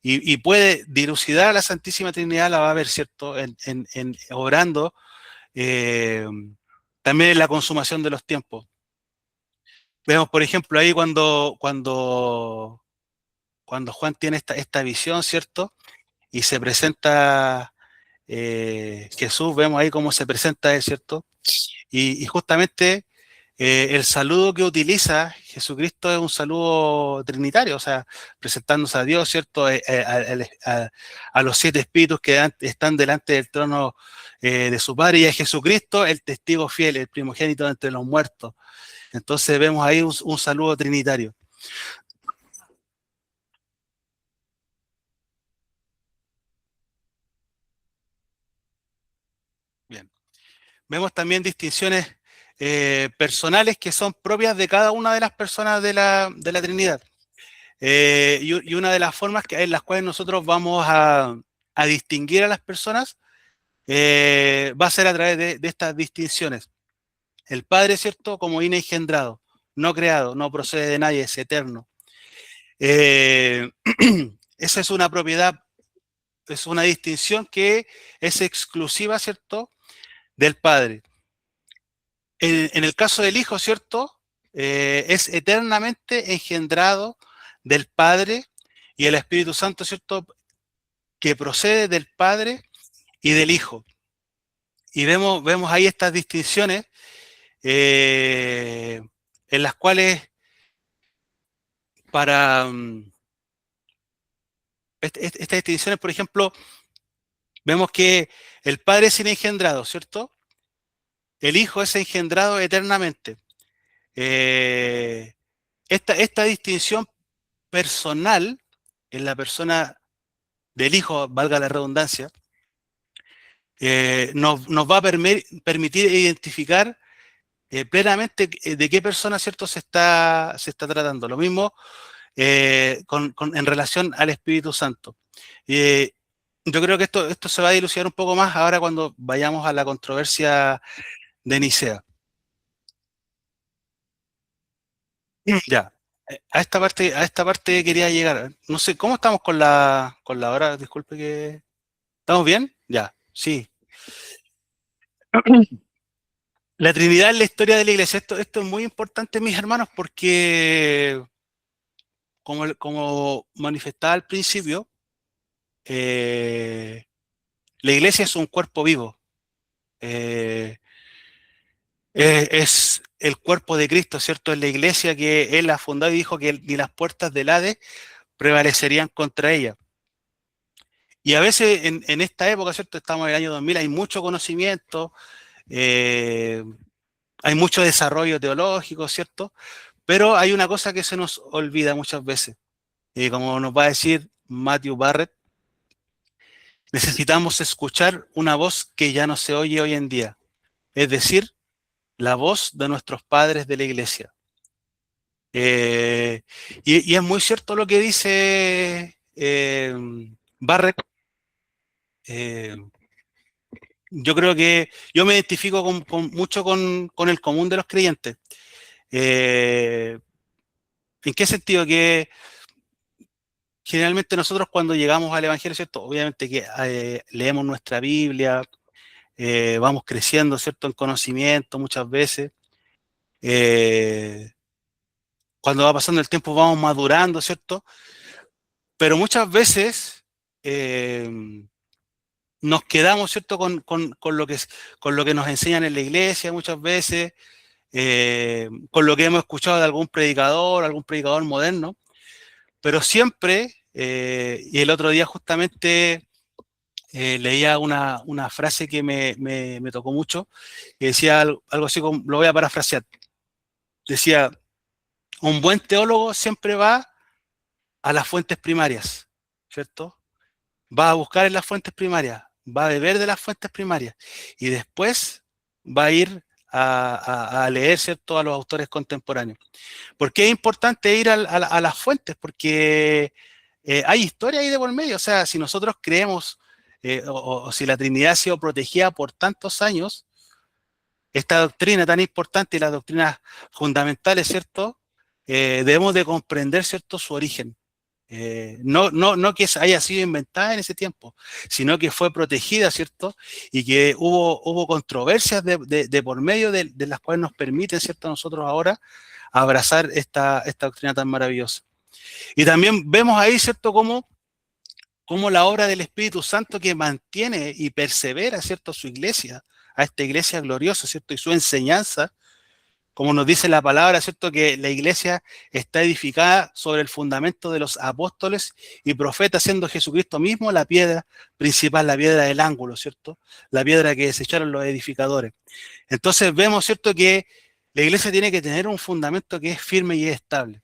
y puede dilucidar a la Santísima Trinidad, la va a ver, ¿cierto?, obrando eh, también en la consumación de los tiempos. Vemos, por ejemplo, ahí cuando Juan tiene esta visión, ¿cierto? Y se presenta Jesús, vemos ahí cómo se presenta él, ¿cierto? Y justamente el saludo que utiliza Jesucristo es un saludo trinitario, o sea, presentándose a Dios, ¿cierto? A los 7 espíritus que están delante del trono de su Padre, y a Jesucristo, el testigo fiel, el primogénito entre los muertos. Entonces vemos ahí un saludo trinitario. Bien. Vemos también distinciones personales que son propias de cada una de las personas de la Trinidad. Y una de las formas en las cuales nosotros vamos a distinguir a las personas va a ser a través de estas distinciones. El Padre, ¿cierto?, como engendrado, no creado, no procede de nadie, es eterno. Eh, esa es una propiedad, es una distinción que es exclusiva, ¿cierto?, del Padre. En el caso del Hijo, ¿cierto?, es eternamente engendrado del Padre, y el Espíritu Santo, ¿cierto?, que procede del Padre y del Hijo. Y vemos ahí estas distinciones eh, en las cuales para estas distinciones, por ejemplo, vemos que el Padre es engendrado, ¿cierto? El Hijo es engendrado eternamente. Eh, esta distinción personal en la persona del Hijo, valga la redundancia, nos va a permitir identificar plenamente de qué persona, ¿cierto?, se está tratando. Lo mismo en relación al Espíritu Santo. Eh, yo creo que esto se va a dilucidar un poco más ahora cuando vayamos a la controversia de Nicea. Ya, a esta parte quería llegar. No sé, ¿cómo estamos con la hora? Disculpe que... ¿Estamos bien? Ya, sí. La Trinidad en la historia de la Iglesia. Esto es muy importante, mis hermanos, porque como manifestaba al principio, eh, la Iglesia es un cuerpo vivo. Eh, es el cuerpo de Cristo, ¿cierto? Es la Iglesia que Él ha fundado, y dijo que ni las puertas del Hades prevalecerían contra ella. Y a veces en esta época, ¿cierto? Estamos en el año 2000, hay mucho conocimiento, eh, hay mucho desarrollo teológico, ¿cierto? Pero hay una cosa que se nos olvida muchas veces. Como nos va a decir Matthew Barrett, necesitamos escuchar una voz que ya no se oye hoy en día, es decir, la voz de nuestros padres de la iglesia. Eh, y es muy cierto lo que dice Barrett. Eh, yo creo que yo me identifico mucho con el común de los creyentes. Eh, ¿En qué sentido? Que generalmente nosotros cuando llegamos al Evangelio, ¿cierto? Obviamente que leemos nuestra Biblia, vamos creciendo, ¿cierto?, en conocimiento muchas veces. Cuando va pasando el tiempo vamos madurando, ¿cierto? Pero muchas veces nos quedamos, ¿cierto?, con lo que nos enseñan en la iglesia muchas veces, con lo que hemos escuchado de algún predicador moderno, pero siempre, y el otro día justamente leía una frase que me tocó mucho, que decía algo así como, lo voy a parafrasear, decía, un buen teólogo siempre va a las fuentes primarias, ¿cierto? Va a buscar en las fuentes primarias, va a beber de las fuentes primarias y después va a ir a leer, ¿cierto?, a los autores contemporáneos. ¿Por qué es importante ir a las fuentes? Porque hay historia ahí de por medio. O sea, si nosotros creemos o si la Trinidad ha sido protegida por tantos años, esta doctrina tan importante y las doctrinas fundamentales, ¿cierto? Debemos de comprender, ¿cierto?, su origen. No que haya sido inventada en ese tiempo, sino que fue protegida, ¿cierto? Y que hubo controversias de por medio de las cuales nos permiten, ¿cierto?, a nosotros ahora abrazar esta doctrina tan maravillosa. Y también vemos ahí, ¿cierto?, cómo la obra del Espíritu Santo que mantiene y persevera, ¿cierto?, su iglesia, a esta iglesia gloriosa, ¿cierto?, y su enseñanza, como nos dice la palabra, ¿cierto?, que la iglesia está edificada sobre el fundamento de los apóstoles y profetas, siendo Jesucristo mismo la piedra principal, la piedra del ángulo, ¿cierto?, la piedra que desecharon los edificadores. Entonces vemos, ¿cierto?, que la iglesia tiene que tener un fundamento que es firme y estable.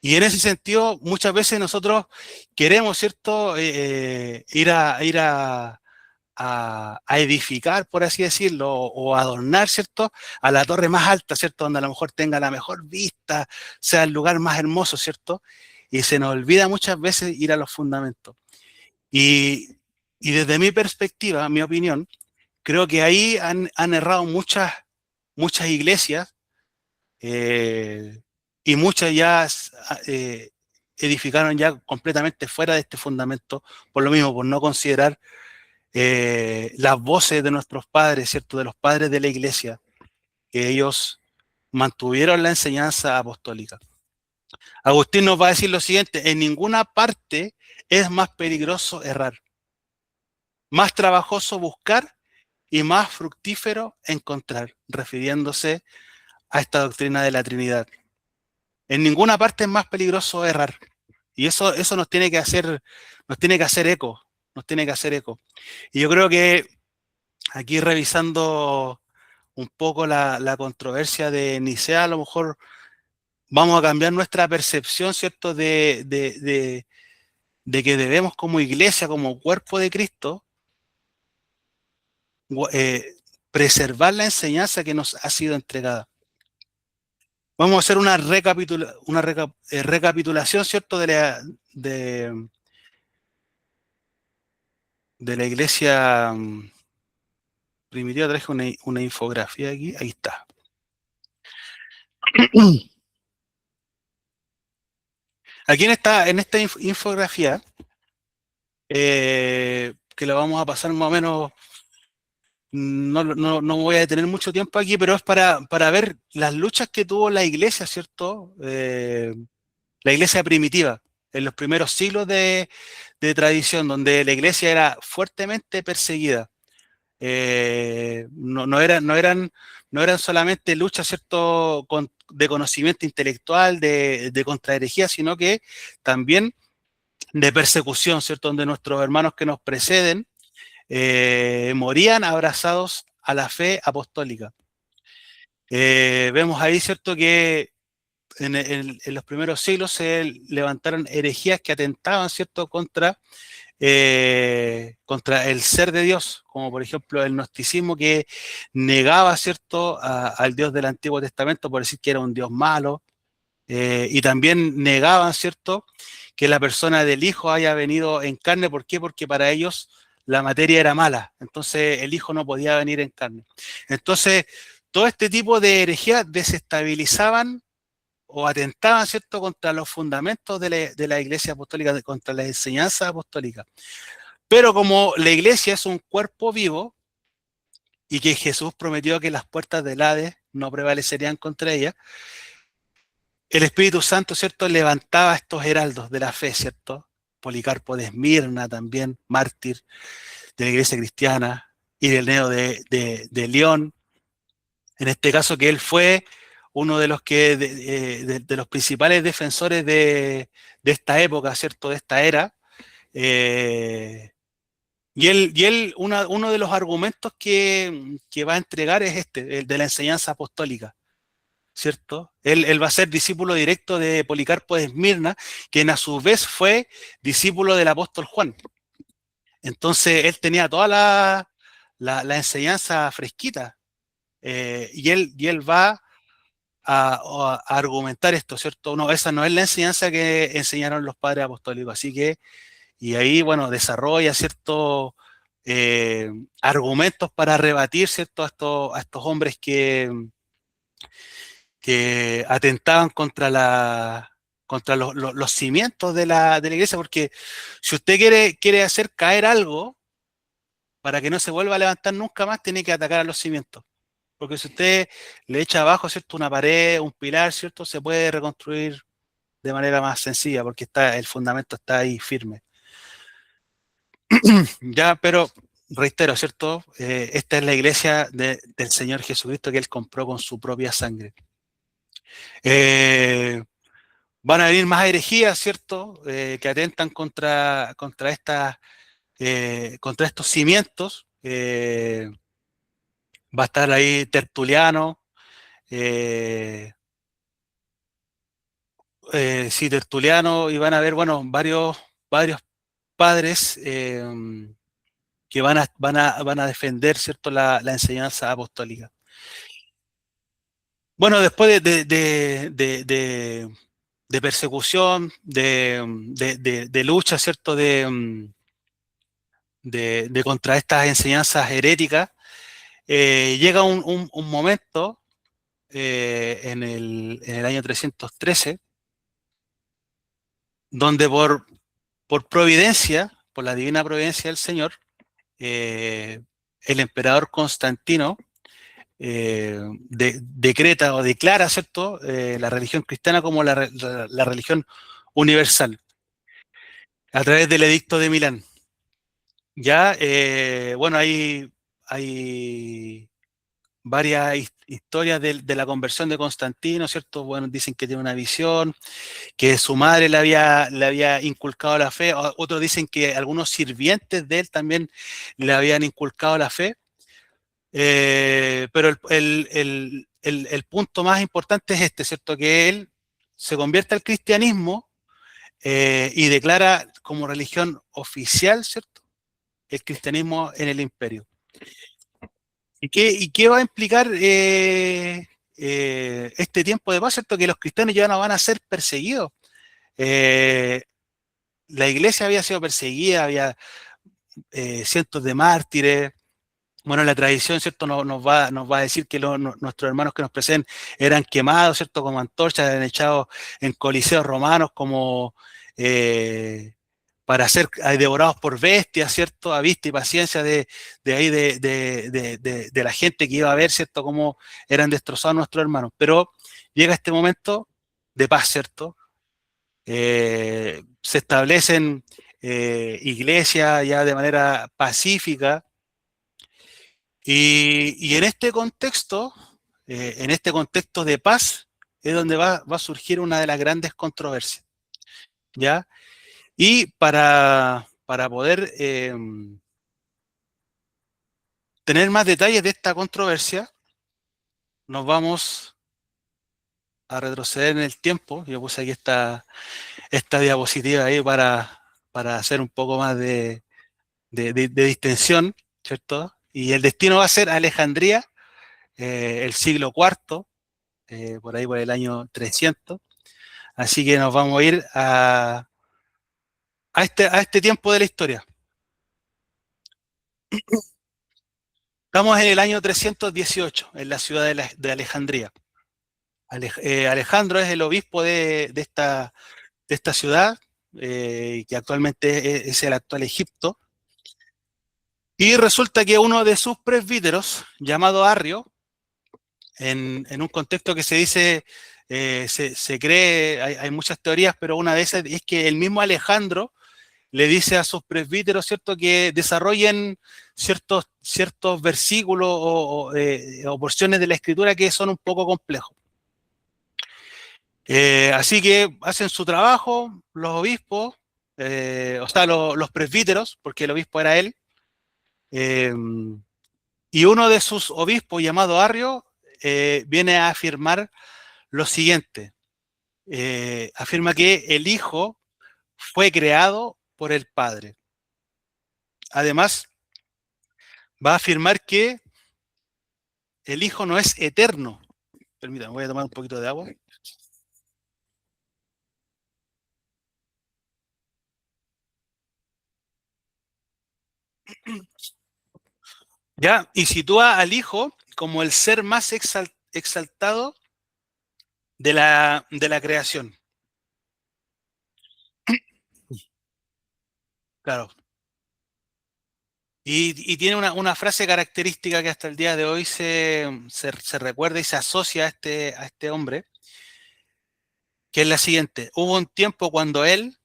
Y en ese sentido, muchas veces nosotros queremos, ¿cierto?, ir a edificar, por así decirlo, o adornar, ¿cierto?, a la torre más alta, ¿cierto?, donde a lo mejor tenga la mejor vista, sea el lugar más hermoso, ¿cierto? Y se nos olvida muchas veces ir a los fundamentos. Y, y desde mi perspectiva, mi opinión, creo que ahí han errado muchas iglesias, eh, y muchas ya edificaron ya completamente fuera de este fundamento, por lo mismo, por no considerar las voces de nuestros padres, ¿cierto?, de los padres de la iglesia, que ellos mantuvieron la enseñanza apostólica. Agustín nos va a decir lo siguiente: en ninguna parte es más peligroso errar, más trabajoso buscar y más fructífero encontrar, refiriéndose a esta doctrina de la Trinidad. En ninguna parte es más peligroso errar. Y eso nos tiene que hacer eco, nos tiene que hacer eco. Y yo creo que aquí revisando un poco la controversia de Nicea, a lo mejor vamos a cambiar nuestra percepción, ¿cierto?, de que debemos como iglesia, como cuerpo de Cristo, eh, preservar la enseñanza que nos ha sido entregada. Vamos a hacer recapitulación, ¿cierto?, de, de la iglesia primitiva. Traje una infografía aquí, ahí está. Aquí en esta infografía, que la vamos a pasar más o menos, no voy a detener mucho tiempo aquí, pero es para ver las luchas que tuvo la iglesia, ¿cierto? La iglesia primitiva, en los primeros siglos de tradición, donde la iglesia era fuertemente perseguida. No eran solamente luchas, ¿cierto?, de conocimiento intelectual, de contraherejía, sino que también de persecución, ¿cierto?, donde nuestros hermanos que nos preceden morían abrazados a la fe apostólica. Vemos ahí, ¿cierto?, que en los primeros siglos se levantaron herejías que atentaban, ¿cierto?, contra el ser de Dios, como por ejemplo el gnosticismo, que negaba, ¿cierto?, al Dios del Antiguo Testamento por decir que era un Dios malo, y también negaban, ¿cierto?, que la persona del Hijo haya venido en carne. ¿Por qué? Porque para ellos la materia era mala, entonces el Hijo no podía venir en carne. Entonces, todo este tipo de herejías desestabilizaban o atentaban, ¿cierto?, contra los fundamentos de la Iglesia Apostólica, contra las enseñanzas apostólicas. Pero como la Iglesia es un cuerpo vivo y que Jesús prometió que las puertas del Hades no prevalecerían contra ella, el Espíritu Santo, ¿cierto?, levantaba estos heraldos de la fe, ¿cierto?, Policarpo de Esmirna también, mártir de la iglesia cristiana, Ireneo de León, en este caso que él fue uno de los que de los principales defensores de esta época, ¿cierto? De esta era. Uno de los argumentos que va a entregar es este, el de la enseñanza apostólica, ¿cierto? Él va a ser discípulo directo de Policarpo de Esmirna, quien a su vez fue discípulo del apóstol Juan. Entonces él tenía toda la enseñanza fresquita, y él va a argumentar esto, ¿cierto? No, esa no es la enseñanza que enseñaron los padres apostólicos, así que, y ahí, bueno, desarrolla ciertos argumentos para rebatir, ¿cierto? A estos hombres que atentaban contra los cimientos de la iglesia, porque si usted quiere hacer caer algo, para que no se vuelva a levantar nunca más, tiene que atacar a los cimientos. Porque si usted le echa abajo, ¿cierto?, una pared, un pilar, ¿cierto?, se puede reconstruir de manera más sencilla, porque el fundamento está ahí firme. Ya, pero reitero, ¿cierto? Esta es la iglesia del Señor Jesucristo que Él compró con su propia sangre. Van a venir más herejías, ¿cierto?, que atentan contra estos cimientos. Va a estar ahí Tertuliano, sí, Tertuliano, y van a haber, bueno, varios padres que van a defender, ¿cierto?, la enseñanza apostólica. Bueno, después de persecución, de lucha, ¿cierto?, de contra estas enseñanzas heréticas, llega un momento en el año 313, donde por providencia, por la divina providencia del Señor, el emperador Constantino decreta o declara, ¿cierto?, la religión cristiana como la religión universal, a través del Edicto de Milán. Ya, bueno, hay varias historias de la conversión de Constantino, ¿cierto? Bueno, dicen que tiene una visión, que su madre le había inculcado la fe, otros dicen que algunos sirvientes de él también le habían inculcado la fe. Pero el punto más importante es este, ¿cierto? Que él se convierte al cristianismo y declara como religión oficial, ¿cierto?, el cristianismo en el imperio. ¿Y qué va a implicar este tiempo de paz, ¿cierto? Que los cristianos ya no van a ser perseguidos. Eh, la iglesia había sido perseguida, había cientos de mártires. Bueno, la tradición, ¿cierto?, nos va a decir que nuestros hermanos que nos preceden eran quemados, ¿cierto?, como antorchas, eran echados en coliseos romanos como para ser devorados por bestias, ¿cierto?, a vista y paciencia de ahí de la gente que iba a ver, ¿cierto?, cómo eran destrozados nuestros hermanos. Pero llega este momento de paz, ¿cierto? Se establecen iglesias ya de manera pacífica. Y en este contexto de paz, es donde va a surgir una de las grandes controversias, ¿ya? Y para poder tener más detalles de esta controversia, nos vamos a retroceder en el tiempo. Yo puse aquí esta diapositiva ahí para hacer un poco más de distensión, ¿cierto? Y el destino va a ser Alejandría, el siglo IV, por ahí por el año 300. Así que nos vamos a ir a este tiempo de la historia. Estamos en el año 318, en la ciudad de Alejandría. Alejandro es el obispo de esta ciudad, que actualmente es el actual Egipto. Y resulta que uno de sus presbíteros, llamado Arrio, en un contexto que se dice, se cree, hay muchas teorías, pero una de esas es que el mismo Alejandro le dice a sus presbíteros, ¿cierto?, que desarrollen ciertos versículos o porciones de la Escritura que son un poco complejos. Así que hacen su trabajo los obispos, o sea, los presbíteros, porque el obispo era él, eh, y uno de sus obispos, llamado Arrio, viene a afirmar lo siguiente. Afirma que el Hijo fue creado por el Padre. Además, va a afirmar que el Hijo no es eterno. Permítanme, voy a tomar un poquito de agua. ¿Ya? Y sitúa al Hijo como el ser más exaltado de la creación. Claro. Y tiene una frase característica que hasta el día de hoy se recuerda y se asocia a este hombre, que es la siguiente. Hubo un tiempo cuando él,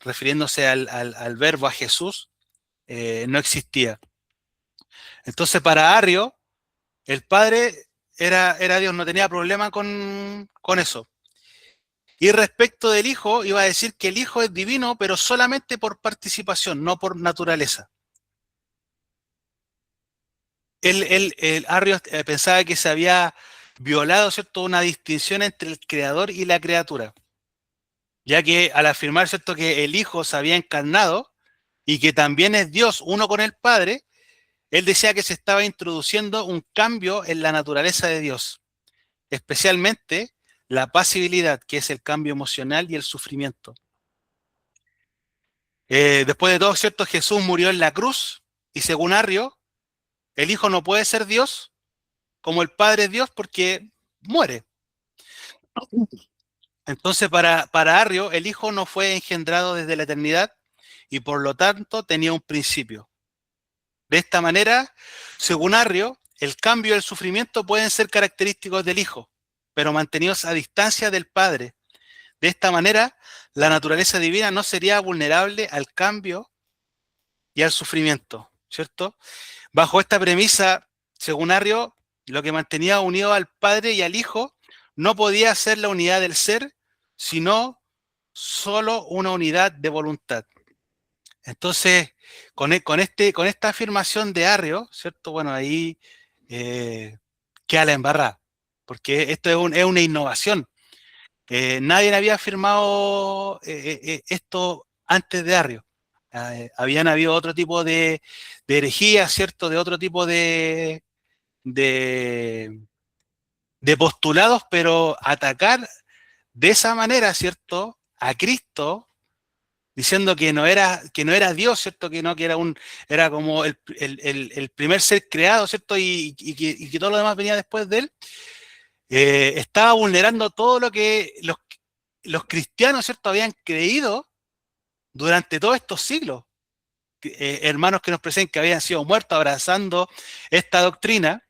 refiriéndose al verbo, a Jesús, no existía. Entonces, para Arrio, el Padre era Dios, no tenía problema con eso. Y respecto del Hijo, iba a decir que el Hijo es divino, pero solamente por participación, no por naturaleza. El Arrio pensaba que se había violado, ¿cierto?, una distinción entre el creador y la criatura, ya que al afirmar, ¿cierto?, que el Hijo se había encarnado y que también es Dios, uno con el Padre, él decía que se estaba introduciendo un cambio en la naturaleza de Dios, especialmente la pasibilidad, que es el cambio emocional y el sufrimiento. Después de todo, ¿cierto?, Jesús murió en la cruz y según Arrio, el Hijo no puede ser Dios como el Padre es Dios porque muere. Entonces, para Arrio, el Hijo no fue engendrado desde la eternidad y por lo tanto tenía un principio. De esta manera, según Arrio, el cambio y el sufrimiento pueden ser característicos del Hijo, pero mantenidos a distancia del Padre. De esta manera, la naturaleza divina no sería vulnerable al cambio y al sufrimiento, ¿cierto? Bajo esta premisa, según Arrio, lo que mantenía unido al Padre y al Hijo no podía ser la unidad del ser, sino solo una unidad de voluntad. Entonces, con esta afirmación de Arrio, ¿cierto? Bueno, ahí queda la embarrada, porque esto es una innovación. Nadie había afirmado esto antes de Arrio. Habían habido otro tipo de herejías, ¿cierto? De otro tipo de, de postulados, pero atacar de esa manera, ¿cierto?, a Cristo, diciendo que no era Dios, ¿cierto?, era como el primer ser creado, ¿cierto?, y que todo lo demás venía después de él, estaba vulnerando todo lo que los cristianos, ¿cierto?, habían creído durante todos estos siglos. Hermanos que nos presenten que habían sido muertos abrazando esta doctrina,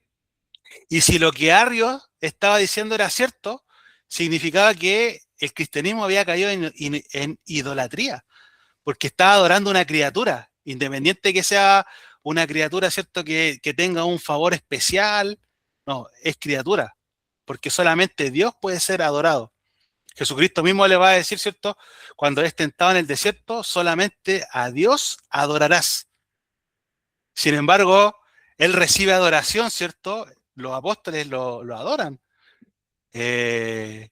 y si lo que Arrio estaba diciendo era cierto, significaba que el cristianismo había caído en idolatría, porque estaba adorando una criatura, independiente que sea una criatura, ¿cierto?, que tenga un favor especial, no, es criatura, porque solamente Dios puede ser adorado. Jesucristo mismo le va a decir, ¿cierto?, cuando es tentado en el desierto, solamente a Dios adorarás. Sin embargo, él recibe adoración, ¿cierto? Los apóstoles lo adoran. Eh,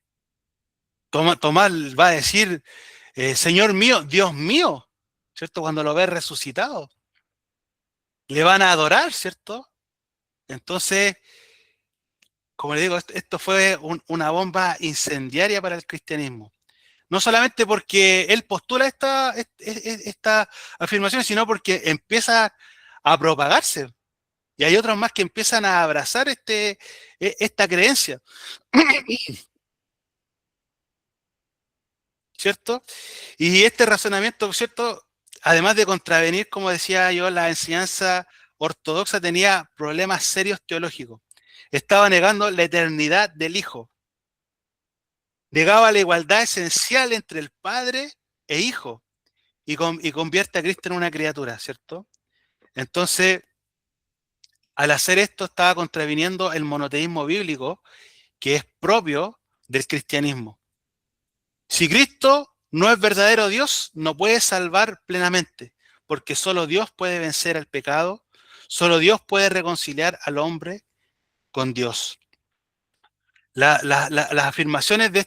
Tomás va a decir, Señor mío, Dios mío, ¿cierto? Cuando lo ve resucitado, le van a adorar, ¿cierto? Entonces, como le digo, esto fue una bomba incendiaria para el cristianismo. No solamente porque él postula esta afirmación, sino porque empieza a propagarse. Y hay otros más que empiezan a abrazar esta creencia, ¿cierto? Y este razonamiento, ¿cierto?, además de contravenir, como decía yo, la enseñanza ortodoxa, tenía problemas serios teológicos. Estaba negando la eternidad del Hijo. Negaba la igualdad esencial entre el Padre e Hijo. y convierte a Cristo en una criatura, ¿cierto? Entonces, al hacer esto, estaba contraviniendo el monoteísmo bíblico que es propio del cristianismo. Si Cristo no es verdadero Dios, no puede salvar plenamente, porque solo Dios puede vencer al pecado, solo Dios puede reconciliar al hombre con Dios. Las afirmaciones de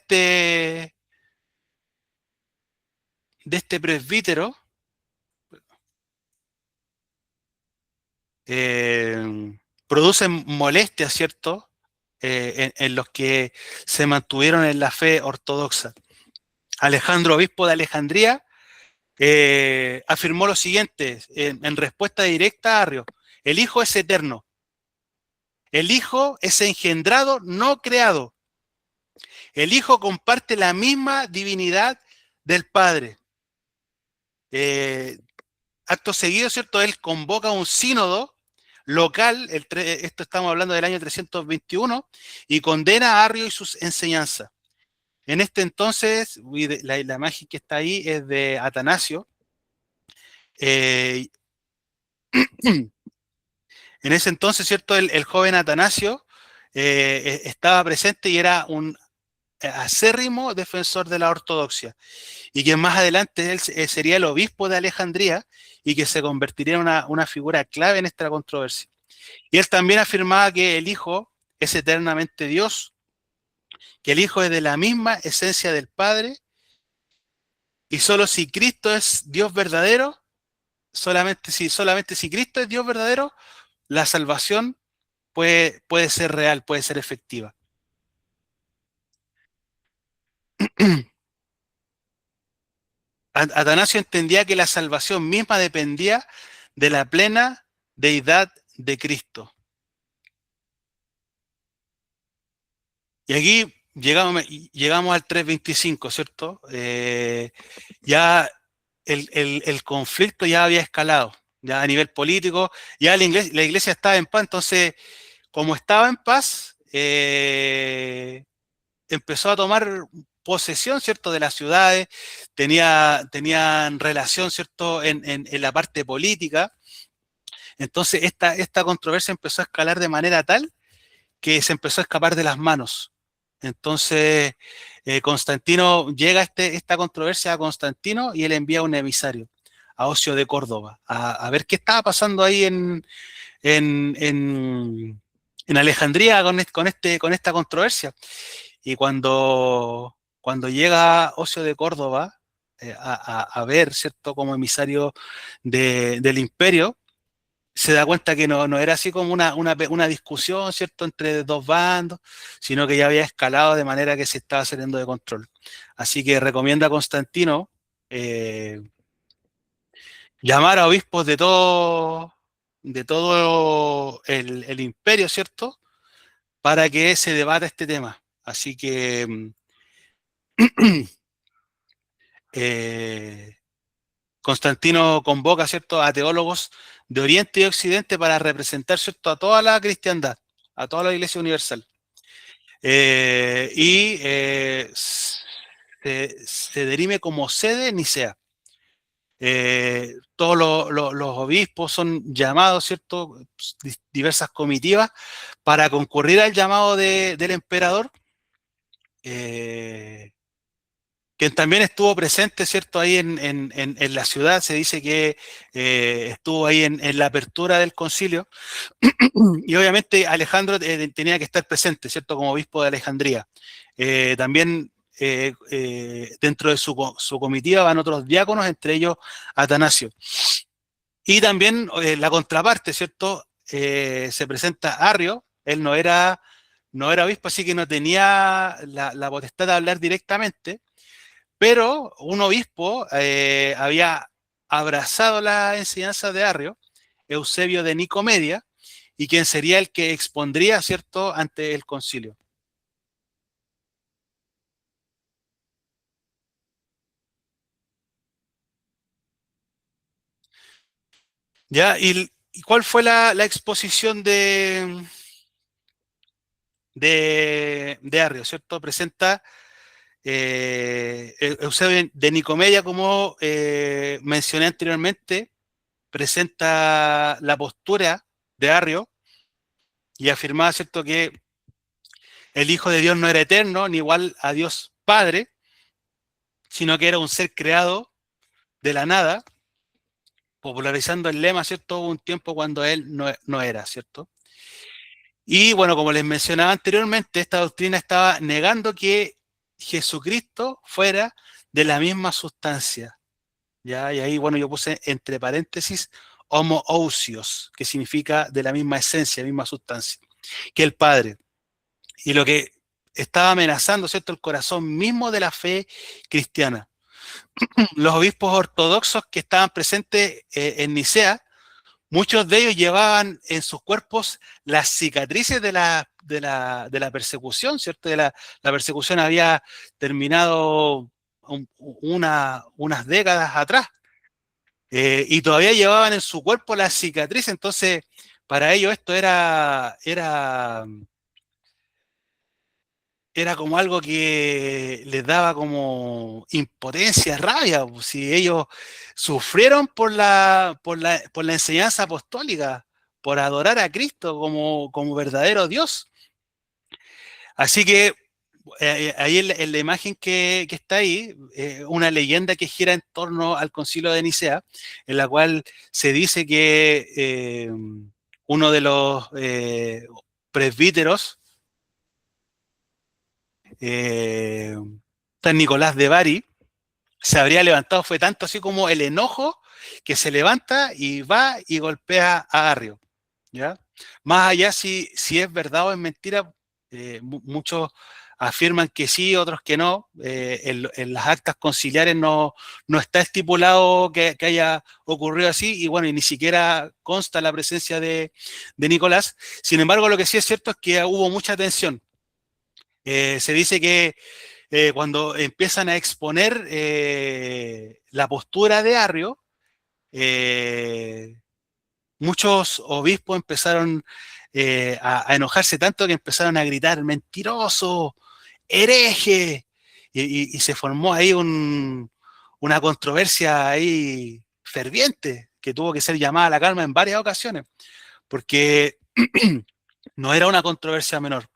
este presbítero producen molestia, ¿cierto? En los que se mantuvieron en la fe ortodoxa. Alejandro, obispo de Alejandría, afirmó lo siguiente en respuesta directa a Arrio: el Hijo es eterno, el Hijo es engendrado, no creado, el Hijo comparte la misma divinidad del Padre. Eh, Acto seguido, ¿cierto? Él convoca un sínodo local, esto estamos hablando del año 321, y condena a Arrio y sus enseñanzas. En este entonces, la imagen que está ahí es de Atanasio. Eh, en ese entonces, ¿cierto? El joven Atanasio estaba presente y era un acérrimo defensor de la ortodoxia, y que más adelante él sería el obispo de Alejandría y que se convertiría en una figura clave en esta controversia. Y él también afirmaba que el Hijo es eternamente Dios, que el Hijo es de la misma esencia del Padre, y solo si Cristo es Dios verdadero, solamente si Cristo es Dios verdadero, la salvación puede ser real, puede ser efectiva. Atanasio entendía que la salvación misma dependía de la plena deidad de Cristo. Y aquí llegamos al 325, ¿cierto? Ya el conflicto ya había escalado, ya a nivel político, ya la iglesia estaba en paz. Entonces, como estaba en paz, empezó a tomar posesión, ¿cierto?, de las ciudades, tenían relación, ¿cierto?, en la parte política. Entonces, esta controversia empezó a escalar de manera tal que se empezó a escapar de las manos. Entonces, Constantino llega a esta controversia a Constantino y él envía un emisario a Ocio de Córdoba a ver qué estaba pasando ahí en, en, en Alejandría con esta controversia. Y cuando llega Ocio de Córdoba a ver, ¿cierto?, como emisario del imperio, se da cuenta que no era así como una discusión, ¿cierto?, entre dos bandos, sino que ya había escalado de manera que se estaba saliendo de control. Así que recomienda a Constantino llamar a obispos de todo el imperio, ¿cierto?, para que se debata este tema. Así que eh, Constantino convoca, ¿cierto?, a teólogos de Oriente y Occidente para representar, ¿cierto?, a toda la cristiandad, a toda la Iglesia universal. Se derime como sede Nicea. Todos los obispos son llamados, ¿cierto?, diversas comitivas para concurrir al llamado del emperador, quien también estuvo presente, ¿cierto?, ahí en la ciudad. Se dice que estuvo ahí en la apertura del concilio, y obviamente Alejandro tenía que estar presente, ¿cierto?, como obispo de Alejandría. También dentro de su comitiva van otros diáconos, entre ellos Atanasio. Y también la contraparte, ¿cierto? Se presenta Arrio. Él no era obispo, así que no tenía la potestad de hablar directamente, pero un obispo había abrazado la enseñanza de Arrio, Eusebio de Nicomedia, y quien sería el que expondría, ¿cierto?, ante el concilio. ¿Ya? ¿Y cuál fue la exposición de Arrio, ¿cierto? Presenta Eusebio de Nicomedia, como mencioné anteriormente, presenta la postura de Arrio y afirmaba, ¿cierto?, que el Hijo de Dios no era eterno, ni igual a Dios Padre, sino que era un ser creado de la nada, popularizando el lema, ¿cierto?, hubo un tiempo cuando él no era, ¿cierto? Y bueno, como les mencionaba anteriormente, esta doctrina estaba negando que Jesucristo fuera de la misma sustancia, ¿ya? Y ahí, bueno, yo puse entre paréntesis homoousios, que significa de la misma esencia, misma sustancia, que el Padre. Y lo que estaba amenazando, ¿cierto?, el corazón mismo de la fe cristiana. Los obispos ortodoxos que estaban presentes en Nicea, muchos de ellos llevaban en sus cuerpos las cicatrices de la persecución, ¿cierto? La persecución había terminado unas décadas atrás, y todavía llevaban en su cuerpo las cicatrices. Entonces para ellos esto era como algo que les daba como impotencia, rabia, pues, si ellos sufrieron por la enseñanza apostólica, por adorar a Cristo como verdadero Dios. Así que ahí en la imagen que está ahí, una leyenda que gira en torno al Concilio de Nicea, en la cual se dice que uno de los presbíteros, San Nicolás de Bari, se habría levantado. Fue tanto así como el enojo que se levanta y va y golpea a Arrio, ¿ya? Más allá si es verdad o es mentira, muchos afirman que sí, otros que no. En las actas conciliares no está estipulado que haya ocurrido así, y bueno, y ni siquiera consta la presencia de Nicolás. Sin embargo, lo que sí es cierto es que hubo mucha tensión. Se dice que cuando empiezan a exponer la postura de Arrio, muchos obispos empezaron a enojarse tanto que empezaron a gritar mentiroso, hereje, y se formó ahí una controversia ahí ferviente que tuvo que ser llamada a la calma en varias ocasiones, porque no era una controversia menor.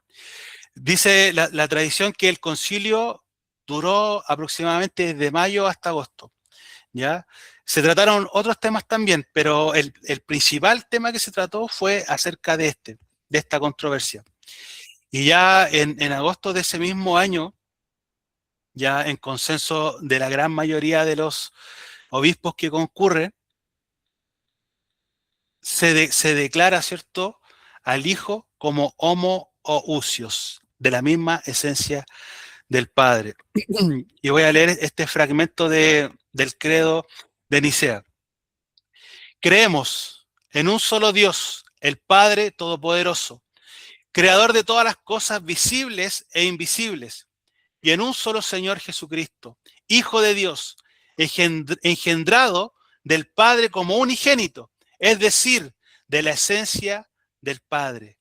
Dice la tradición que el concilio duró aproximadamente desde mayo hasta agosto, ¿ya? Se trataron otros temas también, pero el principal tema que se trató fue acerca de esta controversia. Y ya en agosto de ese mismo año, ya en consenso de la gran mayoría de los obispos que concurren, se declara, ¿cierto?, al Hijo como homoousios, de la misma esencia del Padre. Y voy a leer este fragmento del credo de Nicea. Creemos en un solo Dios, el Padre Todopoderoso, creador de todas las cosas visibles e invisibles, y en un solo Señor Jesucristo, Hijo de Dios, engendrado del Padre como unigénito, es decir, de la esencia del Padre.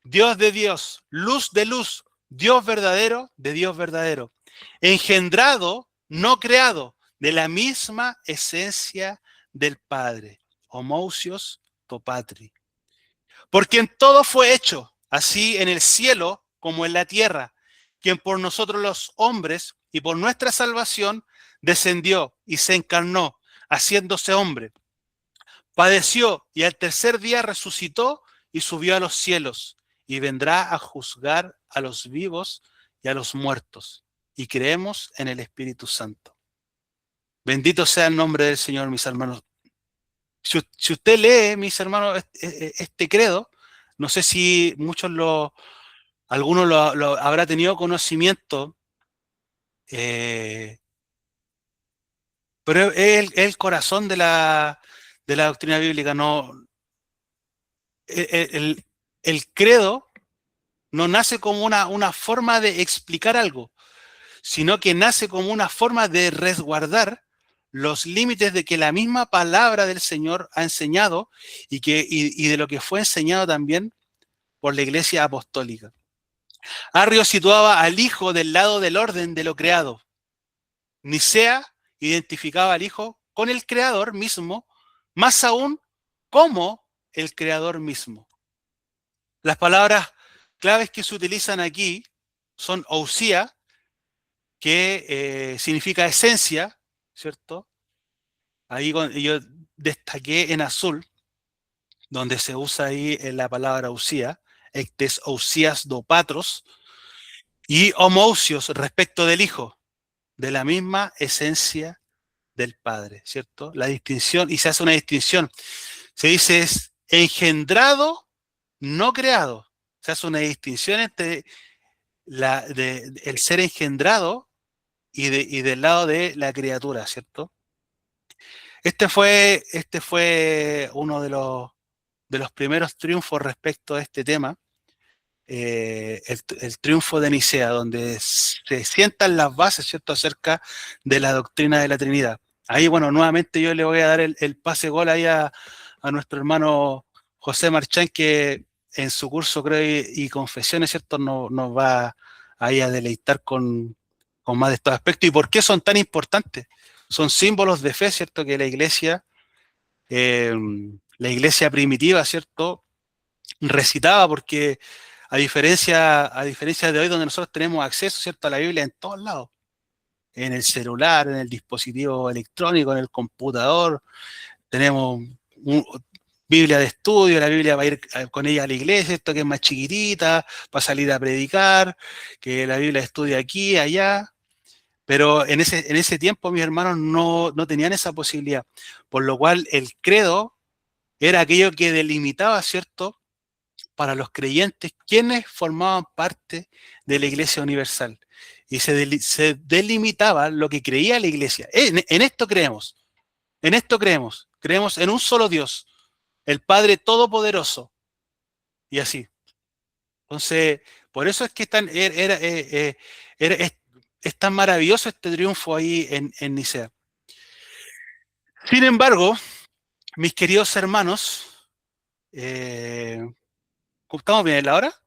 Dios de Dios, luz de luz, Dios verdadero de Dios verdadero, engendrado, no creado, de la misma esencia del Padre, homousios to patri. Por quien todo fue hecho, así en el cielo como en la tierra, quien por nosotros los hombres y por nuestra salvación descendió y se encarnó, haciéndose hombre. Padeció y al tercer día resucitó y subió a los cielos y vendrá a juzgar a los vivos y a los muertos. Y creemos en el Espíritu Santo. Bendito sea el nombre del Señor, mis hermanos. Si usted lee, mis hermanos, este credo, no sé si algunos lo habrá tenido conocimiento, pero es el corazón de la doctrina bíblica. No, el credo no nace como una forma de explicar algo, sino que nace como una forma de resguardar los límites de que la misma palabra del Señor ha enseñado y de lo que fue enseñado también por la Iglesia Apostólica. Arrio situaba al Hijo del lado del orden de lo creado. Nicea identificaba al Hijo con el Creador mismo, más aún como el Creador mismo. Las palabras claves que se utilizan aquí son ousia, que significa esencia, ¿cierto? Ahí yo destaqué en azul, donde se usa ahí la palabra ousia, ectes ousias do patros, y homousios respecto del Hijo, de la misma esencia del Padre, ¿cierto? La distinción, y se hace una distinción, se dice es engendrado, no creado. Se hace una distinción entre el ser engendrado y del lado de la criatura, ¿cierto? Este fue uno de los primeros triunfos respecto a este tema, el triunfo de Nicea, donde se sientan las bases, ¿cierto?, acerca de la doctrina de la Trinidad. Ahí, bueno, nuevamente yo le voy a dar el pase gol ahí a nuestro hermano José Marchán, que en su curso, creo, y confesiones, ¿cierto?, nos va ahí a deleitar con más de estos aspectos. ¿Y por qué son tan importantes? Son símbolos de fe, ¿cierto?, que eh, la iglesia primitiva, ¿cierto?, recitaba, porque a diferencia de hoy, donde nosotros tenemos acceso, ¿cierto?, a la Biblia en todos lados, en el celular, en el dispositivo electrónico, en el computador, tenemos un, Biblia de estudio, la Biblia va a ir con ella a la iglesia, esto que es más chiquitita, para salir a predicar, que la Biblia estudia aquí, allá, pero en ese tiempo mis hermanos no tenían esa posibilidad, por lo cual el credo era aquello que delimitaba, ¿cierto?, para los creyentes quienes formaban parte de la Iglesia Universal. Y se delimitaba lo que creía la Iglesia. En esto creemos, creemos en un solo Dios, el Padre Todopoderoso, y así. Entonces, por eso es que es tan maravilloso este triunfo ahí en Nicea. Sin embargo, mis queridos hermanos, ¿estamos bien en la hora?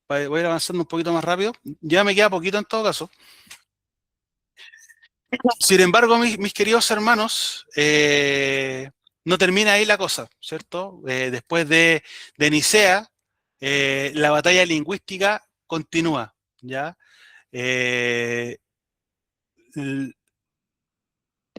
Voy a ir avanzando un poquito más rápido. Ya me queda poquito en todo caso. Sin embargo, mis queridos hermanos, no termina ahí la cosa, ¿cierto? Después de Nicea, la batalla lingüística continúa, ¿ya? Eh,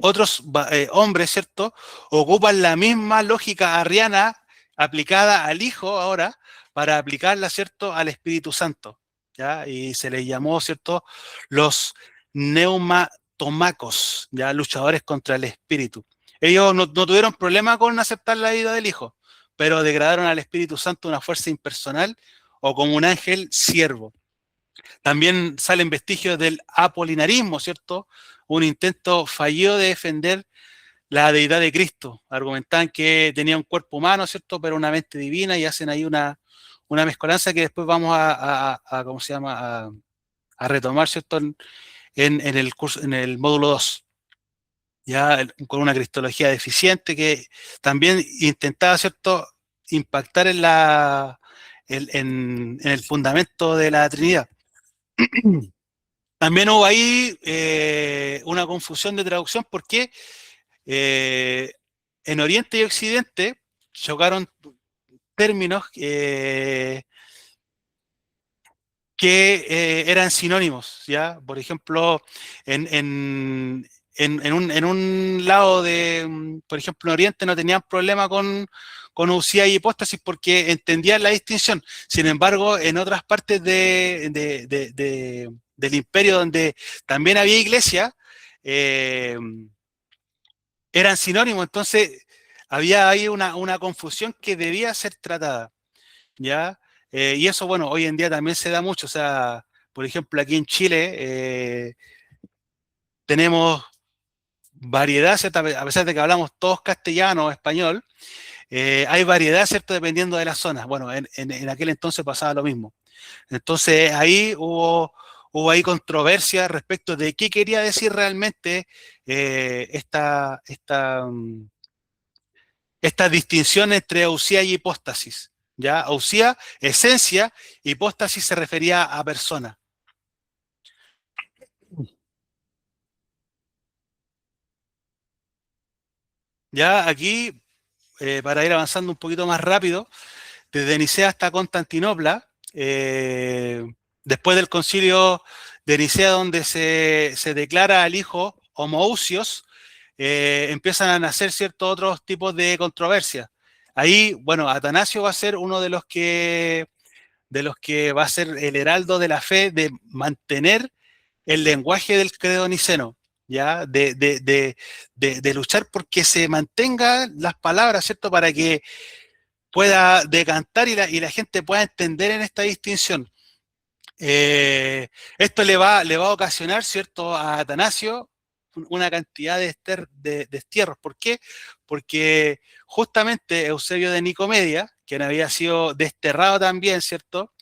Otros hombres, ¿cierto?, ocupan la misma lógica arriana aplicada al Hijo ahora para aplicarla, ¿cierto?, al Espíritu Santo, ¿ya? Y se les llamó, ¿cierto?, los neumatomacos, ¿ya?, luchadores contra el Espíritu. Ellos no tuvieron problema con aceptar la vida del Hijo, pero degradaron al Espíritu Santo una fuerza impersonal o como un ángel siervo. También salen vestigios del apolinarismo, ¿cierto? Un intento fallido de defender la deidad de Cristo. Argumentaban que tenía un cuerpo humano, ¿cierto?, pero una mente divina, y hacen ahí una mezcolanza que después vamos ¿cómo se llama?, a retomar, ¿cierto?, en el curso, en el módulo 2, ya con una cristología deficiente que también intentaba, ¿cierto?, impactar en el fundamento de la Trinidad. También hubo ahí una confusión de traducción, porque eh, en Oriente y Occidente chocaron términos que eran sinónimos, ¿ya? Por ejemplo, en un lado por ejemplo, en Oriente no tenían problema con usía y hipóstasis porque entendían la distinción. Sin embargo, en otras partes del imperio, donde también había iglesia, eh, eran sinónimos. Entonces, había ahí una confusión que debía ser tratada, ¿ya? Y eso, bueno, hoy en día también se da mucho. O sea, por ejemplo, aquí en Chile tenemos variedad, ¿cierto? A pesar de que hablamos todos castellano o español, hay variedad, ¿cierto?, dependiendo de las zonas. Bueno, en aquel entonces pasaba lo mismo. Entonces, ahí hubo ahí controversia respecto de qué quería decir realmente esta distinción entre eusía y hipóstasis. ¿ya? Ousia, esencia, hipóstasis se refería a persona. Ya aquí, para ir avanzando un poquito más rápido, desde Nicea hasta Constantinopla, después del concilio de Nicea donde se declara al hijo homoousios, empiezan a nacer ciertos otros tipos de controversias. Ahí, bueno, Atanasio va a ser uno de los que va a ser el heraldo de la fe de mantener el lenguaje del credo niceno, ¿ya? De luchar porque se mantengan las palabras, ¿cierto? Para que pueda decantar y la gente pueda entender en esta distinción. Eh, Esto le va a ocasionar, ¿cierto?, a Atanasio una cantidad de destierros. ¿Por qué? Porque justamente Eusebio de Nicomedia, quien había sido desterrado también, ¿cierto?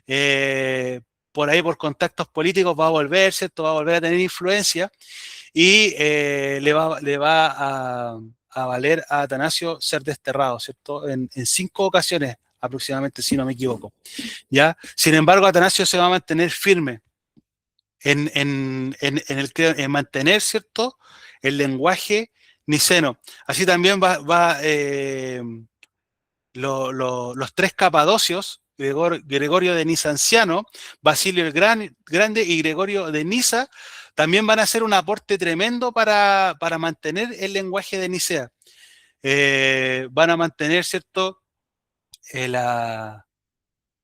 Eh, por ahí por contactos políticos va a volver, ¿cierto? Va a volver a tener influencia y le va a valer a Atanasio ser desterrado, ¿cierto? En 5 ocasiones aproximadamente, si no me equivoco. ¿Ya? Sin embargo, Atanasio se va a mantener firme en mantener, ¿cierto?, el lenguaje niceno. Así también los tres capadocios, Gregorio de Nizanciano, Basilio el Grande y Gregorio de Niza, también van a hacer un aporte tremendo para mantener el lenguaje de Nicea. Van a mantener, ¿cierto?, la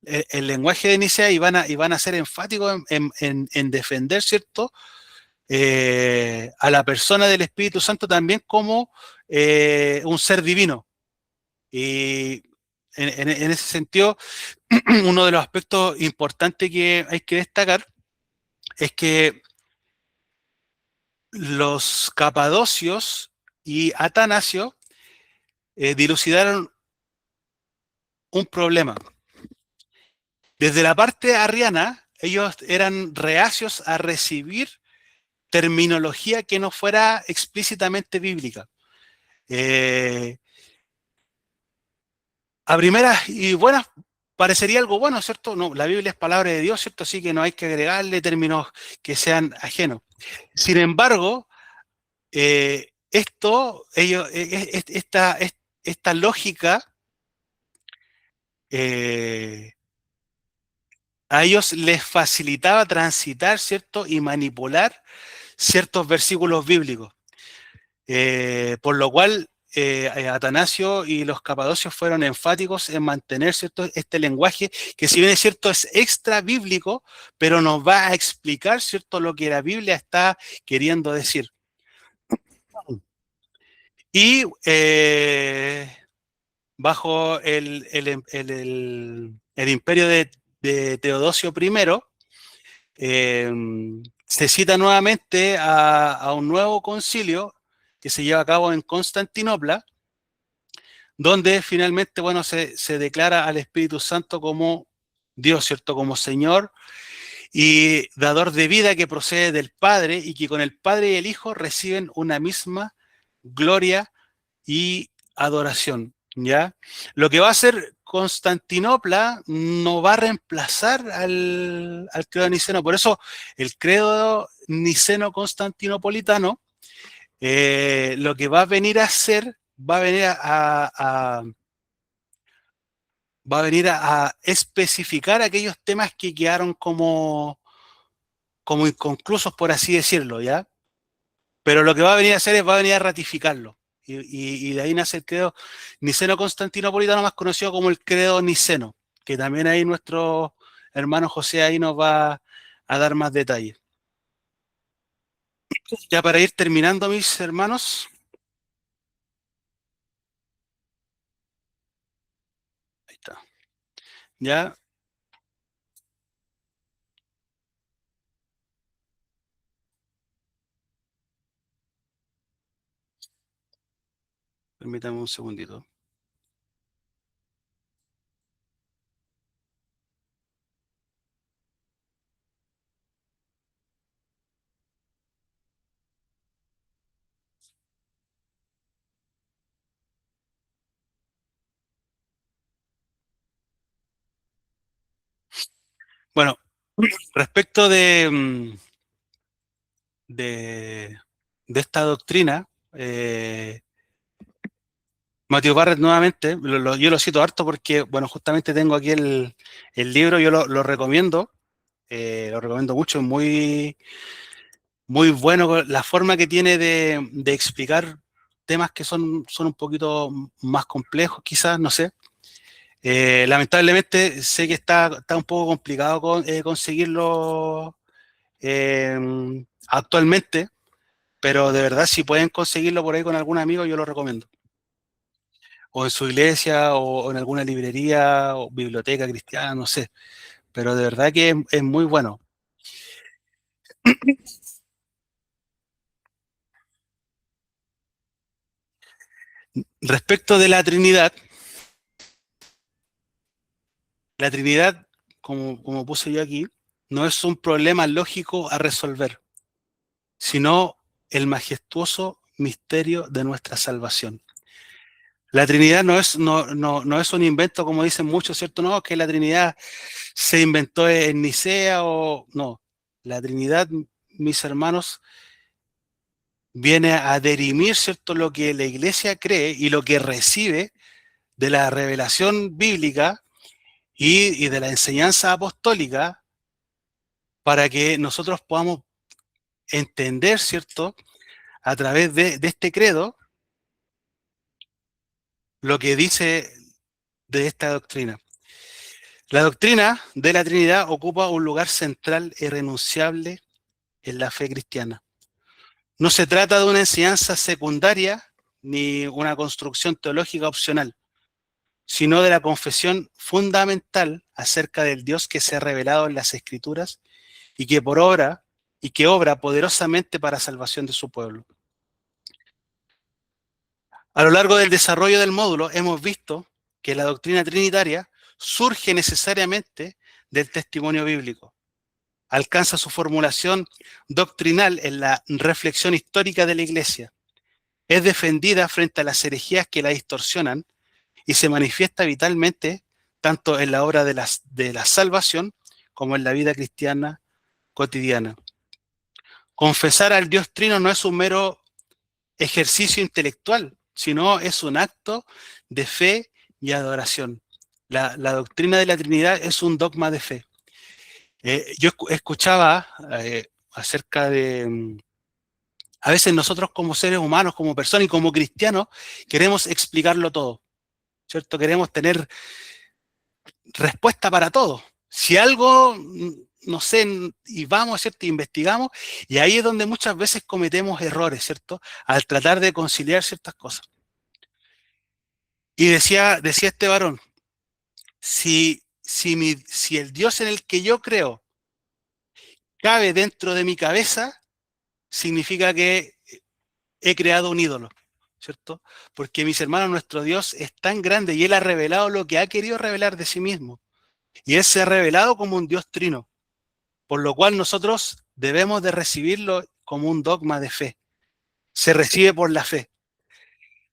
el lenguaje de Nicea y van a ser enfáticos en defender, ¿cierto?, a la persona del Espíritu Santo también como un ser divino. Y en ese sentido, uno de los aspectos importantes que hay que destacar es que los capadocios y Atanasio dilucidaron un problema. Desde la parte arriana, ellos eran reacios a recibir terminología que no fuera explícitamente bíblica. Eh, a primeras y buenas parecería algo bueno, ¿cierto? No, la Biblia es palabra de Dios, ¿cierto? Así que no hay que agregarle términos que sean ajenos. Sin embargo, esta lógica eh, a ellos les facilitaba transitar, ¿cierto? Y manipular ciertos versículos bíblicos. Por lo cual Atanasio y los capadocios fueron enfáticos en mantener, ¿cierto?, este lenguaje que, si bien es cierto, es extra bíblico, pero nos va a explicar, ¿cierto?, lo que la Biblia está queriendo decir. Y bajo el imperio de Teodosio I, eh, se cita nuevamente a un nuevo concilio que se lleva a cabo en Constantinopla, donde finalmente, bueno, se declara al Espíritu Santo como Dios, ¿cierto? Como Señor y dador de vida que procede del Padre y que con el Padre y el Hijo reciben una misma gloria y adoración, ¿ya? Lo que va a hacer Constantinopla no va a reemplazar al credo niceno, por eso el credo niceno constantinopolitano lo que va a venir a hacer, va a venir a especificar aquellos temas que quedaron como inconclusos, por así decirlo, ¿ya? Pero lo que va a venir a hacer es, va a venir a ratificarlo. Y de ahí nace el credo niceno-constantinopolitano, más conocido como el credo niceno, que también ahí nuestro hermano José ahí nos va a dar más detalles. Ya para ir terminando, mis hermanos, ahí está. Ya, permítame un segundito. Bueno, respecto de, de esta doctrina, Matthew Barrett nuevamente, yo lo cito harto porque, bueno, justamente tengo aquí el libro, yo lo recomiendo mucho, es muy bueno la forma que tiene de explicar temas que son un poquito más complejos, quizás, no sé. Lamentablemente sé que está un poco complicado conseguirlo eh, actualmente, pero de verdad si pueden conseguirlo por ahí con algún amigo, yo lo recomiendo. O en su iglesia, o en alguna librería, o biblioteca cristiana, no sé. Pero de verdad que es muy bueno. Respecto de la Trinidad, como puse yo aquí, no es un problema lógico a resolver, sino el majestuoso misterio de nuestra salvación. La Trinidad no es un invento, como dicen muchos, ¿cierto? No, que la Trinidad se inventó en Nicea o no. La Trinidad, mis hermanos, viene a derimir, ¿cierto?, lo que la Iglesia cree y lo que recibe de la revelación bíblica y de la enseñanza apostólica para que nosotros podamos entender, ¿cierto?, a través de este credo, lo que dice de esta doctrina. La doctrina de la Trinidad ocupa un lugar central e irrenunciable en la fe cristiana. No se trata de una enseñanza secundaria ni una construcción teológica opcional, sino de la confesión fundamental acerca del Dios que se ha revelado en las Escrituras y que obra poderosamente para salvación de su pueblo. A lo largo del desarrollo del módulo hemos visto que la doctrina trinitaria surge necesariamente del testimonio bíblico. Alcanza su formulación doctrinal en la reflexión histórica de la Iglesia. Es defendida frente a las herejías que la distorsionan y se manifiesta vitalmente tanto en la obra de la salvación como en la vida cristiana cotidiana. Confesar al Dios Trino no es un mero ejercicio intelectual, sino es un acto de fe y adoración. La doctrina de la Trinidad es un dogma de fe. Yo escuchaba acerca de, a veces nosotros como seres humanos, como personas y como cristianos, queremos explicarlo todo, ¿cierto? Queremos tener respuesta para todo. Si algo, no sé, y vamos, ¿cierto? Investigamos, y ahí es donde muchas veces cometemos errores, ¿cierto? Al tratar de conciliar ciertas cosas. Y decía este varón, si el Dios en el que yo creo cabe dentro de mi cabeza, significa que he creado un ídolo, ¿cierto? Porque mis hermanos, nuestro Dios es tan grande y Él ha revelado lo que ha querido revelar de sí mismo. Y Él se ha revelado como un Dios trino, por lo cual nosotros debemos de recibirlo como un dogma de fe. Se recibe por la fe.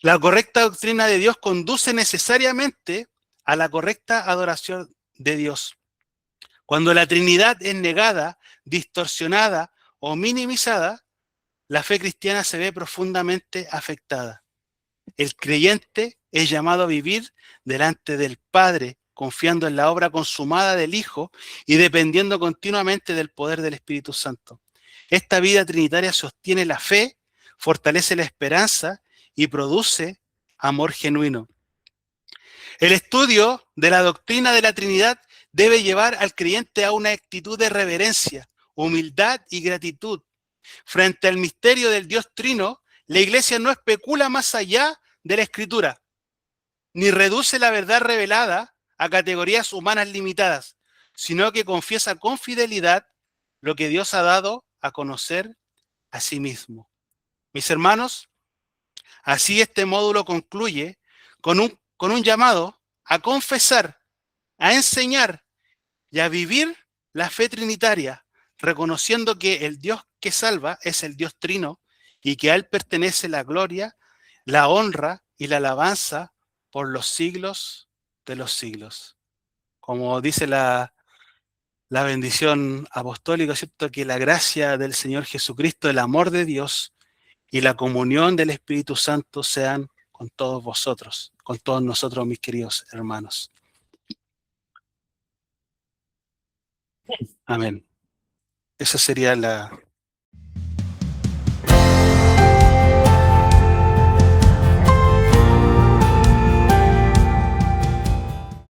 La correcta doctrina de Dios conduce necesariamente a la correcta adoración de Dios. Cuando la Trinidad es negada, distorsionada o minimizada, la fe cristiana se ve profundamente afectada. El creyente es llamado a vivir delante del Padre, confiando en la obra consumada del Hijo y dependiendo continuamente del poder del Espíritu Santo. Esta vida trinitaria sostiene la fe, fortalece la esperanza y produce amor genuino. El estudio de la doctrina de la Trinidad debe llevar al creyente a una actitud de reverencia, humildad y gratitud. Frente al misterio del Dios Trino, la Iglesia no especula más allá de la Escritura, ni reduce la verdad revelada a categorías humanas limitadas, sino que confiesa con fidelidad lo que Dios ha dado a conocer a sí mismo. Mis hermanos, así este módulo concluye con un llamado a confesar, a enseñar y a vivir la fe trinitaria, reconociendo que el Dios que salva es el Dios trino y que a Él pertenece la gloria, la honra y la alabanza por los siglos de los siglos. Como dice la bendición apostólica, ¿cierto? Que la gracia del Señor Jesucristo, el amor de Dios y la comunión del Espíritu Santo sean con todos vosotros, con todos nosotros, mis queridos hermanos. Amén. Esa sería la